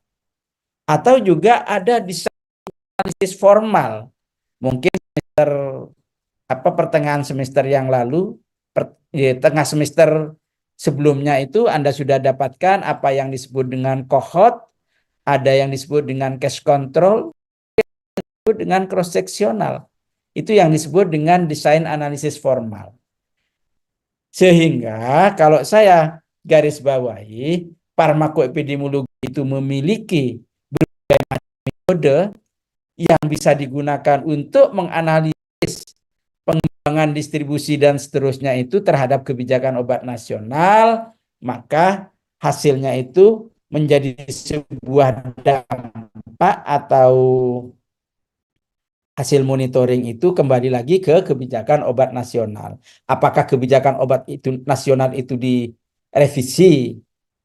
Atau juga ada analisis formal. Mungkin pertengahan semester yang lalu, tengah semester sebelumnya itu Anda sudah dapatkan apa yang disebut dengan cohort, ada yang disebut dengan case control, disebut dengan cross sectional. Itu yang disebut dengan desain analisis formal. Sehingga kalau saya garis bawahi, farmakoepidemiologi itu memiliki berbagai metode yang bisa digunakan untuk menganalisis pengembangan distribusi dan seterusnya itu terhadap kebijakan obat nasional, maka hasilnya itu menjadi sebuah dampak atau hasil monitoring itu kembali lagi ke kebijakan obat nasional. Apakah kebijakan obat itu nasional itu direvisi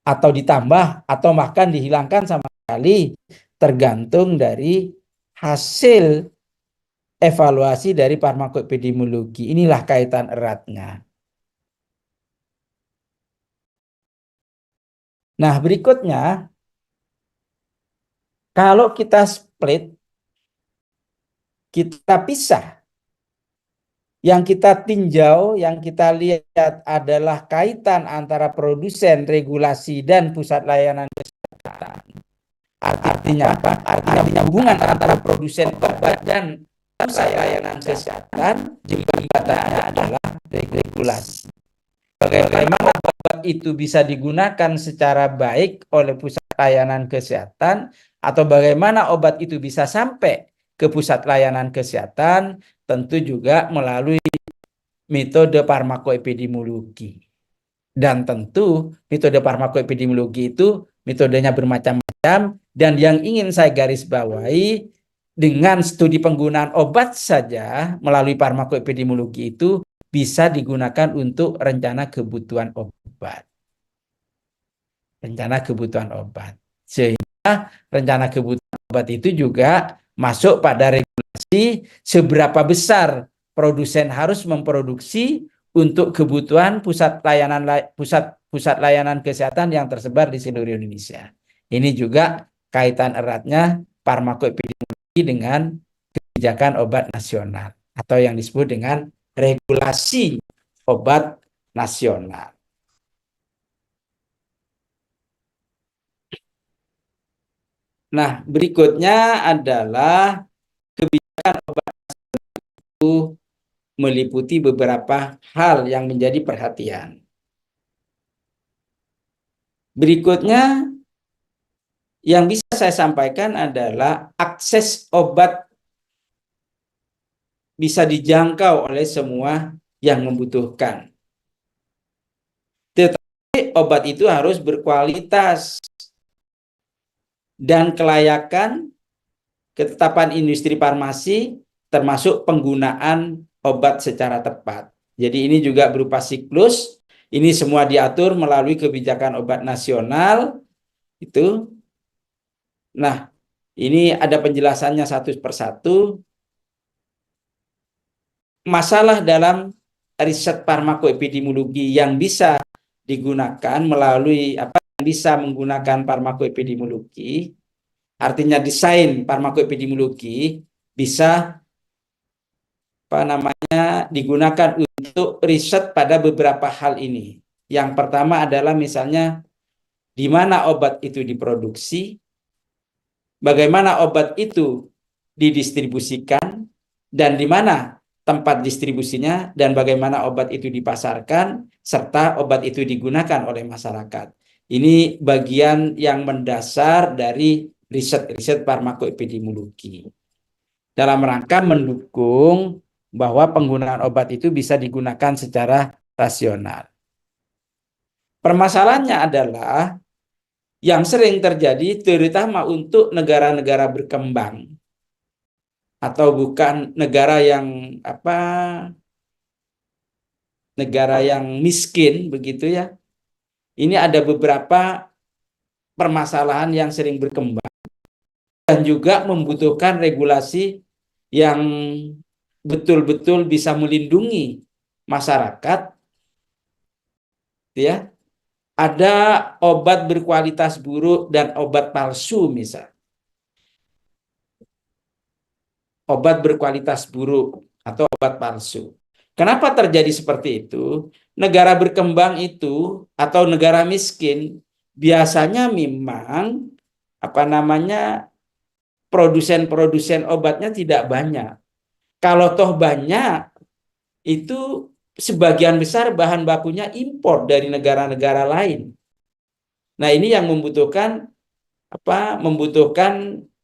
atau ditambah atau bahkan dihilangkan sama sekali, tergantung dari hasil evaluasi dari farmakoepidemiologi. Inilah kaitan eratnya. Nah, berikutnya, kalau kita split, kita pisah. Yang kita tinjau, yang kita lihat adalah kaitan antara produsen, regulasi, dan pusat layanan kesehatan. Artinya apa? Artinya hubungan antara produsen obat dan pusat layanan kesehatan jembatannya adalah regulasi. Bagaimana obat itu bisa digunakan secara baik oleh pusat layanan kesehatan, atau bagaimana obat itu bisa sampai ke pusat layanan kesehatan, tentu juga melalui metode farmakoepidemiologi. Dan tentu metode farmakoepidemiologi itu metodenya bermacam-macam, dan yang ingin saya garis bawahi, dengan studi penggunaan obat saja melalui farmakoepidemiologi itu bisa digunakan untuk rencana kebutuhan obat. Rencana kebutuhan obat. Sehingga rencana kebutuhan obat itu juga masuk pada regulasi seberapa besar produsen harus memproduksi untuk kebutuhan pusat layanan kesehatan yang tersebar di seluruh Indonesia. Ini juga kaitan eratnya farmakoepidemiologi dengan kebijakan obat nasional atau yang disebut dengan regulasi obat nasional. Nah, berikutnya adalah kebijakan obat itu meliputi beberapa hal yang menjadi perhatian. Berikutnya yang bisa saya sampaikan adalah akses obat bisa dijangkau oleh semua yang membutuhkan. Tetapi obat itu harus berkualitas dan kelayakan ketetapan industri farmasi termasuk penggunaan obat secara tepat. Jadi ini juga berupa siklus. Ini semua diatur melalui kebijakan obat nasional itu. Nah, ini ada penjelasannya satu persatu. Masalah dalam riset farmakoepidemiologi yang bisa digunakan melalui yang bisa menggunakan farmakoepidemiologi, artinya desain farmakoepidemiologi bisa digunakan untuk riset pada beberapa hal ini. Yang pertama adalah misalnya di mana obat itu diproduksi, bagaimana obat itu didistribusikan, dan di mana tempat distribusinya, dan bagaimana obat itu dipasarkan, serta obat itu digunakan oleh masyarakat. Ini bagian yang mendasar dari riset-riset farmakoepidemiologi. Dalam rangka mendukung bahwa penggunaan obat itu bisa digunakan secara rasional. Permasalahannya adalah yang sering terjadi terutama untuk negara-negara berkembang atau bukan negara yang negara yang miskin begitu ya. Ini ada beberapa permasalahan yang sering berkembang dan juga membutuhkan regulasi yang betul-betul bisa melindungi masyarakat ya. Ada obat berkualitas buruk dan obat palsu misal. Obat berkualitas buruk atau obat palsu. Kenapa terjadi seperti itu? Negara berkembang itu atau negara miskin biasanya memang produsen-produsen obatnya tidak banyak. Kalau toh banyak, itu sebagian besar bahan bakunya impor dari negara-negara lain. Nah, ini yang membutuhkan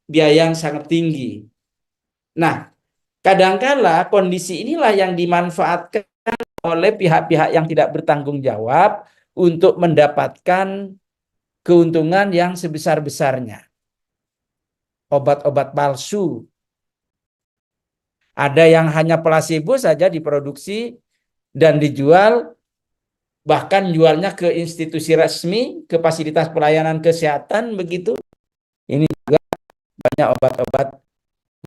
biaya yang sangat tinggi. Nah, kadangkala kondisi inilah yang dimanfaatkan oleh pihak-pihak yang tidak bertanggung jawab untuk mendapatkan keuntungan yang sebesar-besarnya. Obat-obat palsu. Ada yang hanya plasebo saja diproduksi dan dijual, bahkan jualnya ke institusi resmi, ke fasilitas pelayanan kesehatan begitu. Ini juga banyak obat-obat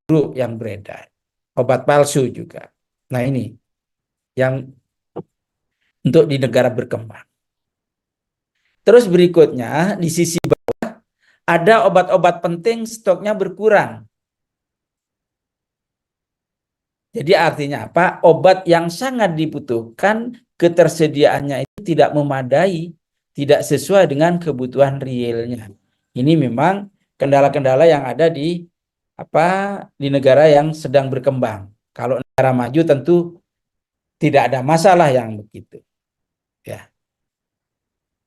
buruk yang beredar. Obat palsu juga. Nah, ini yang untuk di negara berkembang. Terus berikutnya di sisi bawah ada obat-obat penting stoknya berkurang. Jadi artinya apa? Obat yang sangat dibutuhkan, ketersediaannya itu tidak memadai, tidak sesuai dengan kebutuhan realnya. Ini memang kendala-kendala yang ada di negara yang sedang berkembang. Kalau negara maju tentu tidak ada masalah yang begitu. Ya.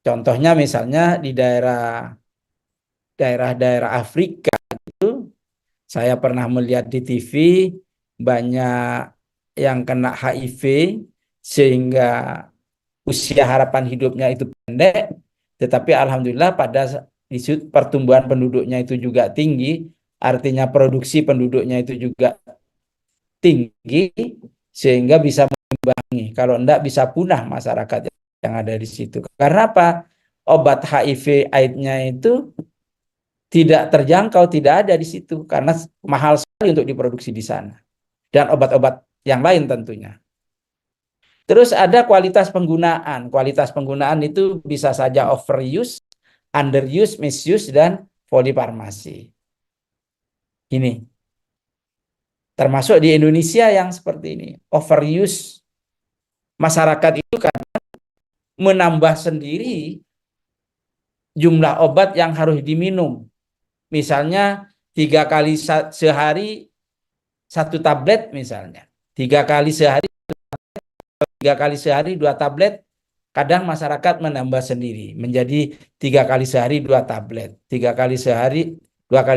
Contohnya misalnya di daerah-daerah Afrika itu saya pernah melihat di TV banyak yang kena HIV sehingga usia harapan hidupnya itu pendek, tetapi alhamdulillah pada pertumbuhan penduduknya itu juga tinggi, artinya produksi penduduknya itu juga tinggi sehingga bisa mengimbangi. Kalau enggak bisa punah masyarakat yang ada di situ. Karena apa? Obat HIV AIDS-nya itu tidak terjangkau, tidak ada di situ karena mahal sekali untuk diproduksi di sana. Dan obat-obat yang lain tentunya. Terus ada kualitas penggunaan. Kualitas penggunaan itu bisa saja overuse, underuse, misuse, dan polifarmasi. Ini. Termasuk di Indonesia yang seperti ini. Overuse. Masyarakat itu kan menambah sendiri jumlah obat yang harus diminum. Misalnya 3 kali sehari 1 tablet misalnya. 3 kali sehari 2 tablet, kadang masyarakat menambah sendiri menjadi 3 kali sehari 2 tablet, 2 kali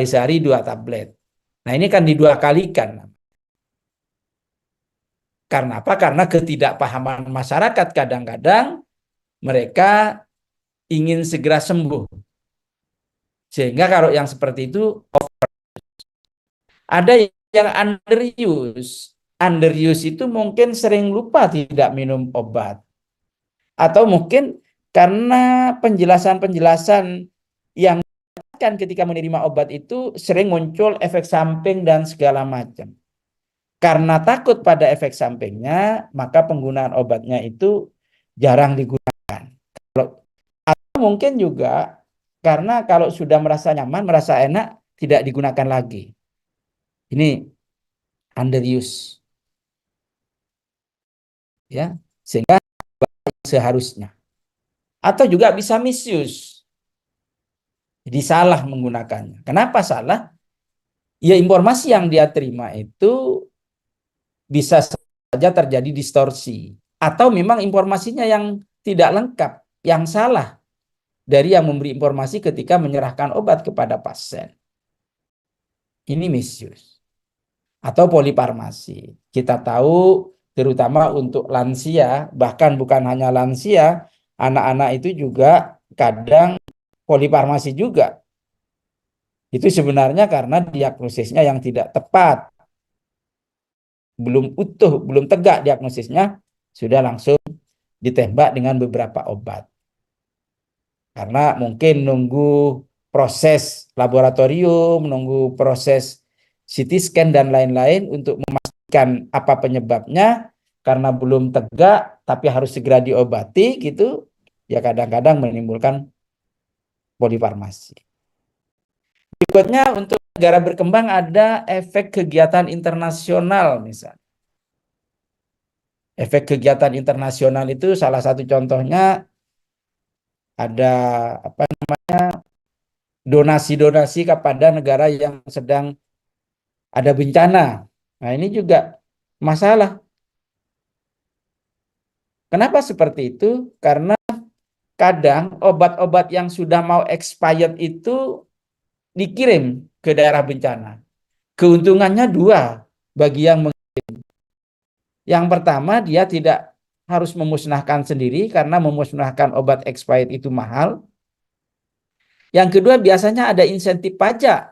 sehari 2 tablet. Nah ini kan didua kalikan. Karena apa? Karena ketidakpahaman masyarakat kadang-kadang mereka ingin segera sembuh. Sehingga kalau yang seperti itu ada yang underuse. Underuse itu mungkin sering lupa tidak minum obat. Atau mungkin karena penjelasan-penjelasan yang kan ketika menerima obat itu sering muncul efek samping dan segala macam. Karena takut pada efek sampingnya, maka penggunaan obatnya itu jarang digunakan. Atau mungkin juga karena kalau sudah merasa nyaman, merasa enak, tidak digunakan lagi. Ini underuse. Ya, sehingga seharusnya. Atau juga bisa misuse. Jadi salah menggunakannya. Kenapa salah? Ya informasi yang dia terima itu bisa saja terjadi distorsi. Atau memang informasinya yang tidak lengkap, yang salah dari yang memberi informasi ketika menyerahkan obat kepada pasien. Ini misuse. Atau polifarmasi. Kita tahu terutama untuk lansia, bahkan bukan hanya lansia, anak-anak itu juga kadang polifarmasi juga. Itu sebenarnya karena diagnosisnya yang tidak tepat. Belum utuh, belum tegak diagnosisnya, sudah langsung ditembak dengan beberapa obat. Karena mungkin nunggu proses laboratorium, nunggu proses CT scan dan lain-lain untuk memastikan apa penyebabnya, karena belum tegak tapi harus segera diobati gitu, ya kadang-kadang menimbulkan polifarmasi. Berikutnya untuk negara berkembang ada efek kegiatan internasional misalnya. Efek kegiatan internasional itu salah satu contohnya ada donasi-donasi kepada negara yang sedang ada bencana. Nah, ini juga masalah. Kenapa seperti itu? Karena kadang obat-obat yang sudah mau expired itu dikirim ke daerah bencana. Keuntungannya dua bagi yang mengirim. Yang pertama, dia tidak harus memusnahkan sendiri karena memusnahkan obat expired itu mahal. Yang kedua, biasanya ada insentif pajak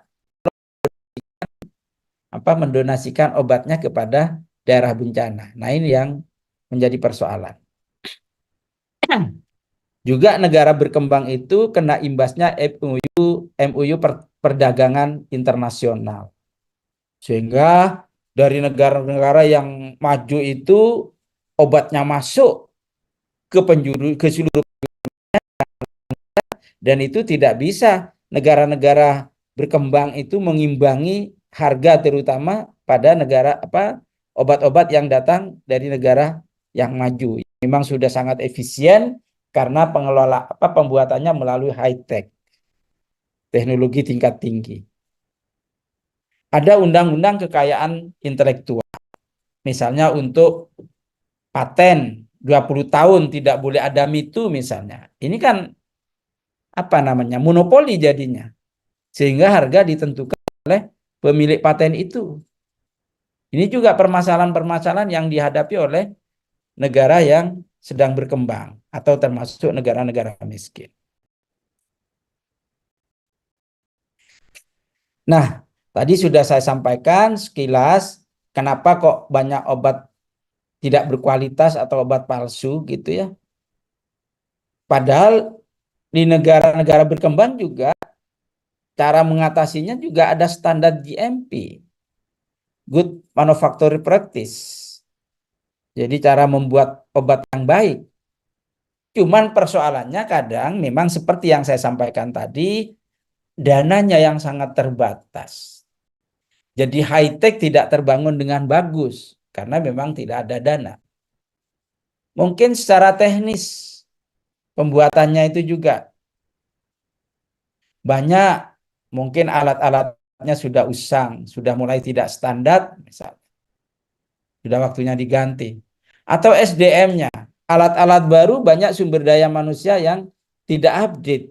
mendonasikan obatnya kepada daerah bencana. Nah, ini yang menjadi persoalan. Juga negara berkembang itu kena imbasnya MOU perdagangan internasional. Sehingga dari negara-negara yang maju itu obatnya masuk ke seluruh dan itu tidak bisa negara-negara berkembang itu mengimbangi harga terutama pada negara obat-obat yang datang dari negara yang maju. Memang sudah sangat efisien karena pembuatannya melalui high-tech, teknologi tingkat tinggi. Ada undang-undang kekayaan intelektual. Misalnya untuk paten 20 tahun tidak boleh ada mitu misalnya. Ini kan monopoli jadinya. Sehingga harga ditentukan oleh pemilik paten itu. Ini juga permasalahan-permasalahan yang dihadapi oleh negara yang sedang berkembang atau termasuk negara-negara miskin. Nah, tadi sudah saya sampaikan sekilas kenapa kok banyak obat tidak berkualitas atau obat palsu gitu ya. Padahal di negara-negara berkembang juga cara mengatasinya juga ada standar GMP, Good Manufacturing Practice. Jadi cara membuat obat yang baik. Cuman persoalannya kadang memang seperti yang saya sampaikan tadi, dananya yang sangat terbatas. Jadi high-tech tidak terbangun dengan bagus karena memang tidak ada dana. Mungkin secara teknis pembuatannya itu juga banyak, mungkin alat-alatnya sudah usang, sudah mulai tidak standar, misalnya. Sudah waktunya diganti. Atau SDM-nya, alat-alat baru banyak sumber daya manusia yang tidak update,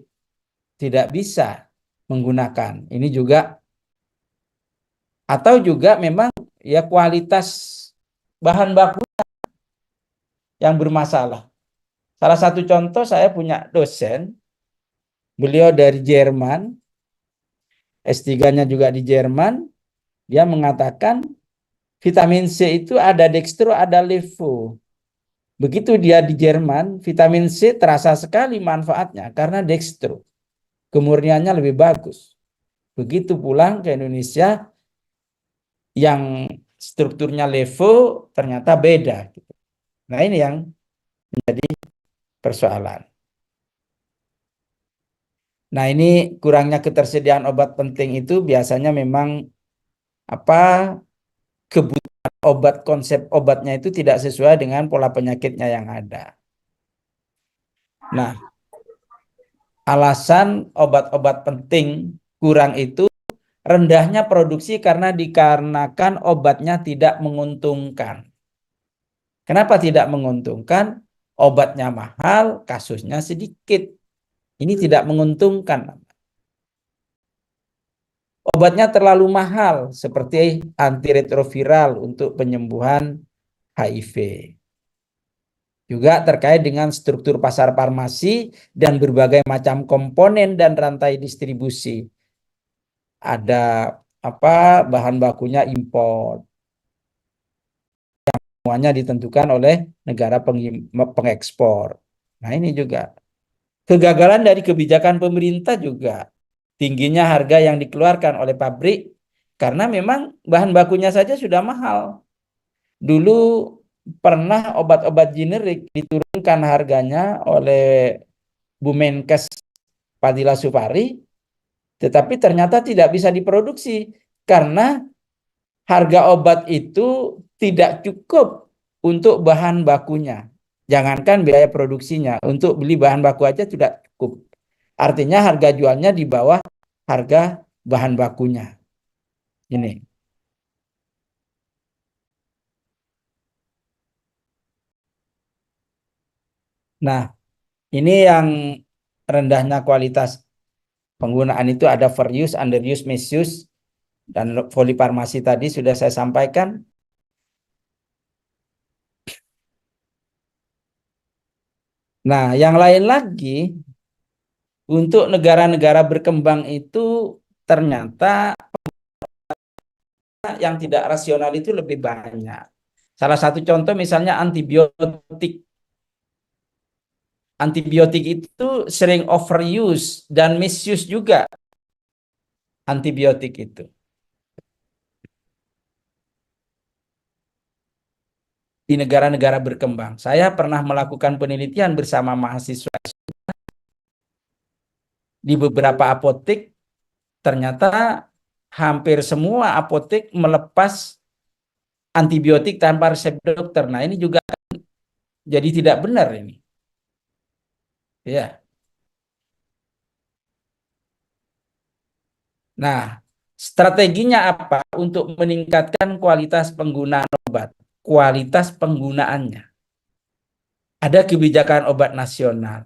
tidak bisa menggunakan. Ini juga, atau juga memang ya kualitas bahan baku yang bermasalah. Salah satu contoh, saya punya dosen, beliau dari Jerman, S3-nya juga di Jerman, dia mengatakan vitamin C itu ada dextro, ada levo. Begitu dia di Jerman, vitamin C terasa sekali manfaatnya karena dextro. Kemurniannya lebih bagus. Begitu pulang ke Indonesia, yang strukturnya levo ternyata beda. Nah, ini yang menjadi persoalan. Nah, ini kurangnya ketersediaan obat penting itu biasanya memang kebutuhan obat, konsep obatnya itu tidak sesuai dengan pola penyakitnya yang ada. Nah, alasan obat-obat penting kurang itu rendahnya produksi karena dikarenakan obatnya tidak menguntungkan. Kenapa tidak menguntungkan? Obatnya mahal, kasusnya sedikit. Ini tidak menguntungkan. Obatnya terlalu mahal seperti antiretroviral untuk penyembuhan HIV. Juga terkait dengan struktur pasar farmasi dan berbagai macam komponen dan rantai distribusi. Ada bahan bakunya impor. Yang semuanya ditentukan oleh negara pengekspor. Nah, ini juga kegagalan dari kebijakan pemerintah juga. Tingginya harga yang dikeluarkan oleh pabrik karena memang bahan bakunya saja sudah mahal. Dulu pernah obat-obat generik diturunkan harganya oleh Bu Menkes Fadila Supari, tetapi ternyata tidak bisa diproduksi karena harga obat itu tidak cukup untuk bahan bakunya. Jangankan biaya produksinya, untuk beli bahan baku aja tidak cukup. Artinya harga jualnya di bawah harga bahan bakunya. Ini. Nah, ini yang rendahnya kualitas penggunaan itu ada overuse, underuse, misuse, dan polifarmasi tadi sudah saya sampaikan. Nah, yang lain lagi, untuk negara-negara berkembang itu ternyata yang tidak rasional itu lebih banyak. Salah satu contoh misalnya antibiotik. Antibiotik itu sering overuse dan misuse juga antibiotik itu. Di negara-negara berkembang. Saya pernah melakukan penelitian bersama mahasiswa di beberapa apotek, ternyata hampir semua apotek melepas antibiotik tanpa resep dokter. Nah, ini juga jadi tidak benar ini. Ya. Nah, strateginya apa untuk meningkatkan kualitas penggunaan obat? Kualitas penggunaannya. Ada kebijakan obat nasional.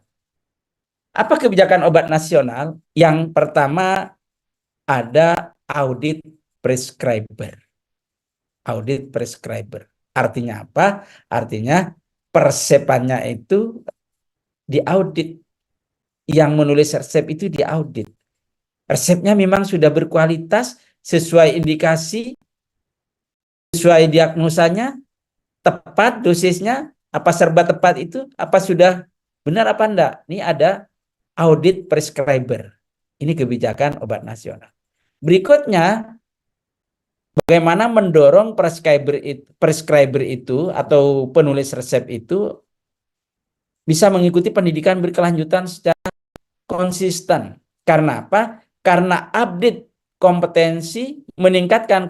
Apa kebijakan obat nasional? Yang pertama ada audit prescriber. Audit prescriber. Artinya apa? Artinya persepannya itu diaudit. Yang menulis resep itu diaudit. Resepnya memang sudah berkualitas, sesuai indikasi, sesuai diagnosanya, tepat dosisnya, apa serba tepat itu, apa sudah benar apa enggak. Ini ada audit prescriber. Ini kebijakan obat nasional. Berikutnya, bagaimana mendorong prescriber itu atau penulis resep itu bisa mengikuti pendidikan berkelanjutan secara konsisten. Karena apa? Karena update kompetensi, meningkatkan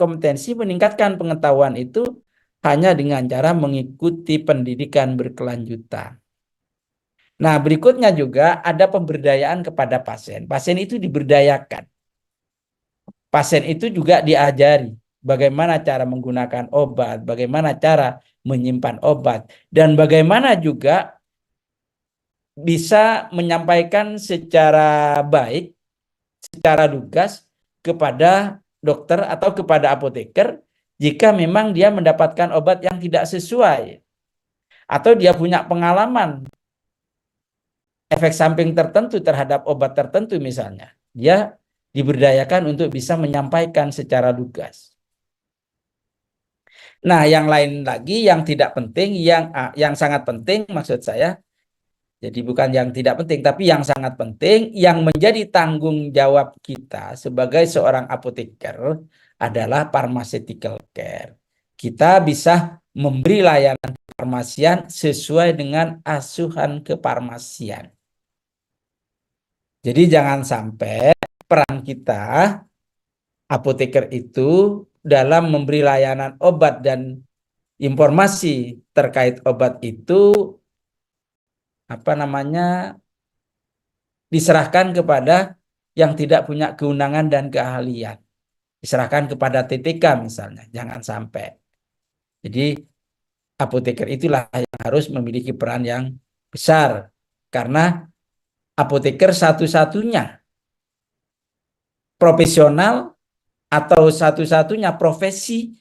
pengetahuan itu hanya dengan cara mengikuti pendidikan berkelanjutan. Nah, berikutnya juga ada pemberdayaan kepada pasien. Pasien itu diberdayakan. Pasien itu juga diajari bagaimana cara menggunakan obat, bagaimana cara menyimpan obat, dan bagaimana juga bisa menyampaikan secara baik, secara lugas kepada dokter atau kepada apoteker jika memang dia mendapatkan obat yang tidak sesuai atau dia punya pengalaman efek samping tertentu terhadap obat tertentu misalnya. Dia diberdayakan untuk bisa menyampaikan secara lugas. Nah, yang lain lagi yang tidak penting, yang sangat penting maksud saya, jadi bukan yang tidak penting, tapi yang sangat penting, yang menjadi tanggung jawab kita sebagai seorang apoteker adalah pharmaceutical care. Kita bisa memberi layanan kefarmasian sesuai dengan asuhan kefarmasian. Jadi jangan sampai peran kita, apoteker itu, dalam memberi layanan obat dan informasi terkait obat itu diserahkan kepada yang tidak punya kewenangan dan keahlian. Diserahkan kepada TTK misalnya, jangan sampai. Jadi apoteker itulah yang harus memiliki peran yang besar karena apoteker satu-satunya profesional atau satu-satunya profesi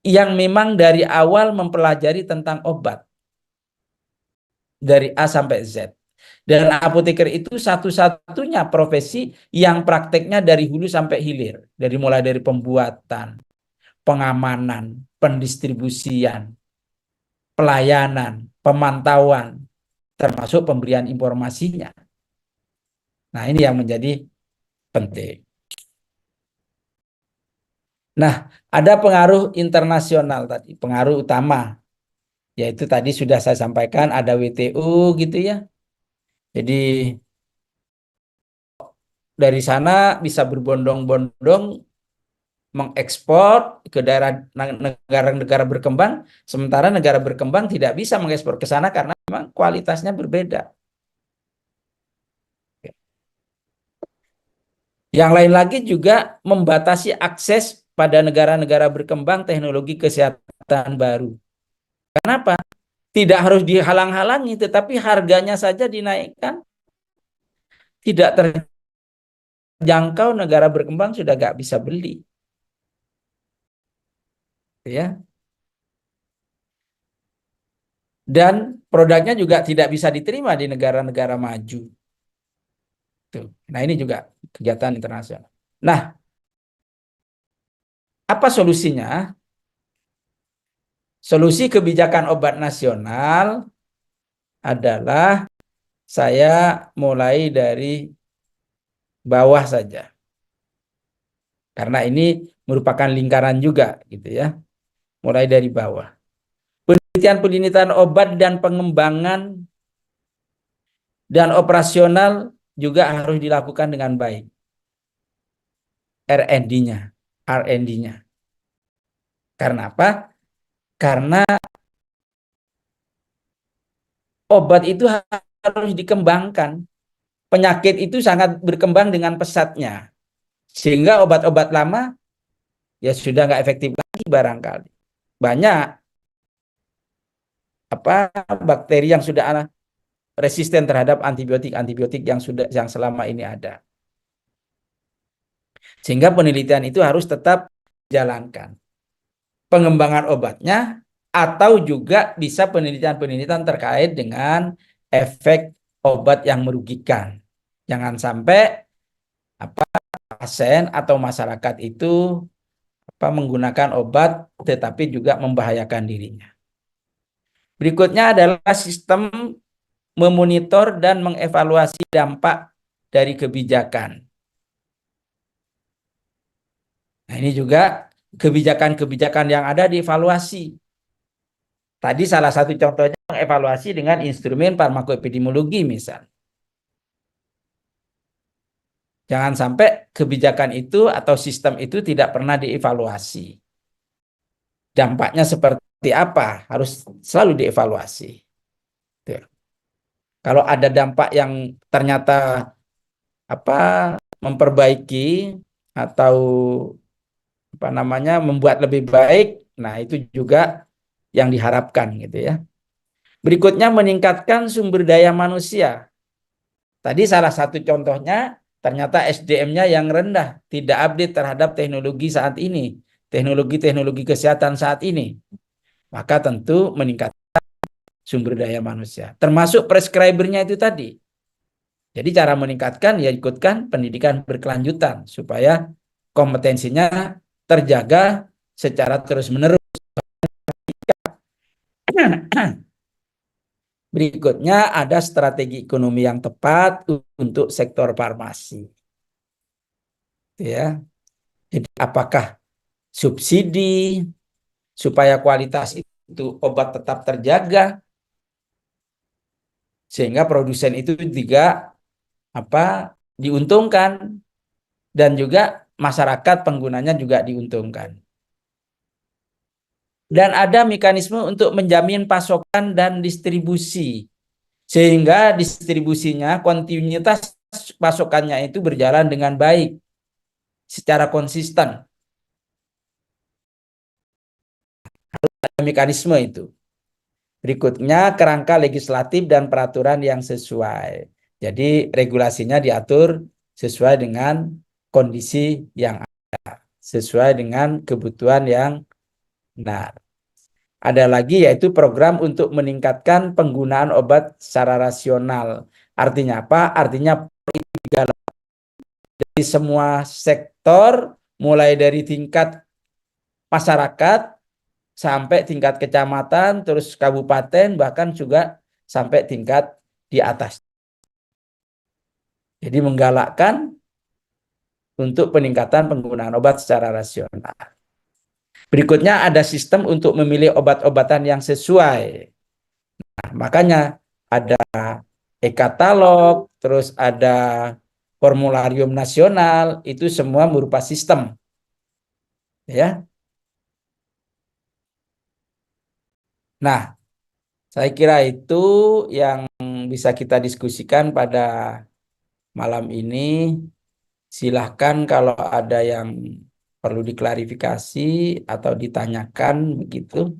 yang memang dari awal mempelajari tentang obat dari A sampai Z. Dan apoteker itu satu-satunya profesi yang prakteknya dari hulu sampai hilir. Mulai dari pembuatan, pengamanan, pendistribusian, pelayanan, pemantauan, termasuk pemberian informasinya. Nah, ini yang menjadi penting. Nah, ada pengaruh internasional tadi, pengaruh utama. Yaitu tadi sudah saya sampaikan ada WTO gitu ya. Jadi dari sana bisa berbondong-bondong mengekspor ke daerah negara-negara berkembang, sementara negara berkembang tidak bisa mengekspor ke sana karena memang kualitasnya berbeda. Yang lain lagi juga membatasi akses pada negara-negara berkembang teknologi kesehatan baru. Kenapa? Tidak harus dihalang-halangi, tetapi harganya saja dinaikkan. Tidak terjangkau, negara berkembang sudah nggak bisa beli. Ya. Dan produknya juga tidak bisa diterima di negara-negara maju. Tuh. Nah, ini juga kegiatan internasional. Nah, apa solusinya? Solusi kebijakan obat nasional adalah saya mulai dari bawah saja. Karena ini merupakan lingkaran juga gitu ya. Mulai dari bawah. Penelitian obat dan pengembangan dan operasional juga harus dilakukan dengan baik. R&D-nya. Karena apa? Karena obat itu harus dikembangkan. Penyakit itu sangat berkembang dengan pesatnya. Sehingga obat-obat lama ya sudah nggak efektif lagi barangkali. Banyak bakteri yang sudah resisten terhadap antibiotik yang selama ini ada. Sehingga penelitian itu harus tetap dijalankan. Pengembangan obatnya atau juga bisa penelitian-penelitian terkait dengan efek obat yang merugikan. Jangan sampai pasien atau masyarakat itu menggunakan obat tetapi juga membahayakan dirinya. Berikutnya adalah sistem memonitor dan mengevaluasi dampak dari kebijakan. Nah, ini juga kebijakan-kebijakan yang ada dievaluasi. Tadi salah satu contohnya mengevaluasi dengan instrumen farmakoepidemiologi misal. Jangan sampai kebijakan itu atau sistem itu tidak pernah dievaluasi. Dampaknya seperti apa harus selalu dievaluasi. Tuh. Kalau ada dampak yang ternyata memperbaiki atau membuat lebih baik, nah itu juga yang diharapkan gitu ya. Berikutnya meningkatkan sumber daya manusia. Tadi salah satu contohnya ternyata SDM-nya yang rendah, tidak update terhadap teknologi saat ini, teknologi-teknologi kesehatan saat ini. Maka tentu meningkatkan sumber daya manusia, termasuk prescribernya itu tadi. Jadi cara meningkatkan ya ikutkan pendidikan berkelanjutan supaya kompetensinya terjaga secara terus-menerus. Berikutnya ada strategi ekonomi yang tepat untuk sektor farmasi. Ya. Jadi apakah subsidi supaya kualitas itu obat tetap terjaga sehingga produsen itu juga diuntungkan dan juga masyarakat penggunanya juga diuntungkan. Dan ada mekanisme untuk menjamin pasokan dan distribusi sehingga distribusinya, kontinuitas pasokannya itu berjalan dengan baik secara konsisten. Ada mekanisme itu. Berikutnya kerangka legislatif dan peraturan yang sesuai. Jadi regulasinya diatur sesuai dengan kondisi yang ada, sesuai dengan kebutuhan yang benar. Ada lagi yaitu program untuk meningkatkan penggunaan obat secara rasional. Artinya apa? Artinya dari semua sektor, mulai dari tingkat masyarakat sampai tingkat kecamatan, terus kabupaten, bahkan juga sampai tingkat di atas. Jadi menggalakkan untuk peningkatan penggunaan obat secara rasional. Berikutnya ada sistem untuk memilih obat-obatan yang sesuai. Nah, makanya ada e-katalog, terus ada formularium nasional, itu semua berupa sistem. Ya. Nah, saya kira itu yang bisa kita diskusikan pada malam ini. Silahkan kalau ada yang perlu diklarifikasi atau ditanyakan begitu.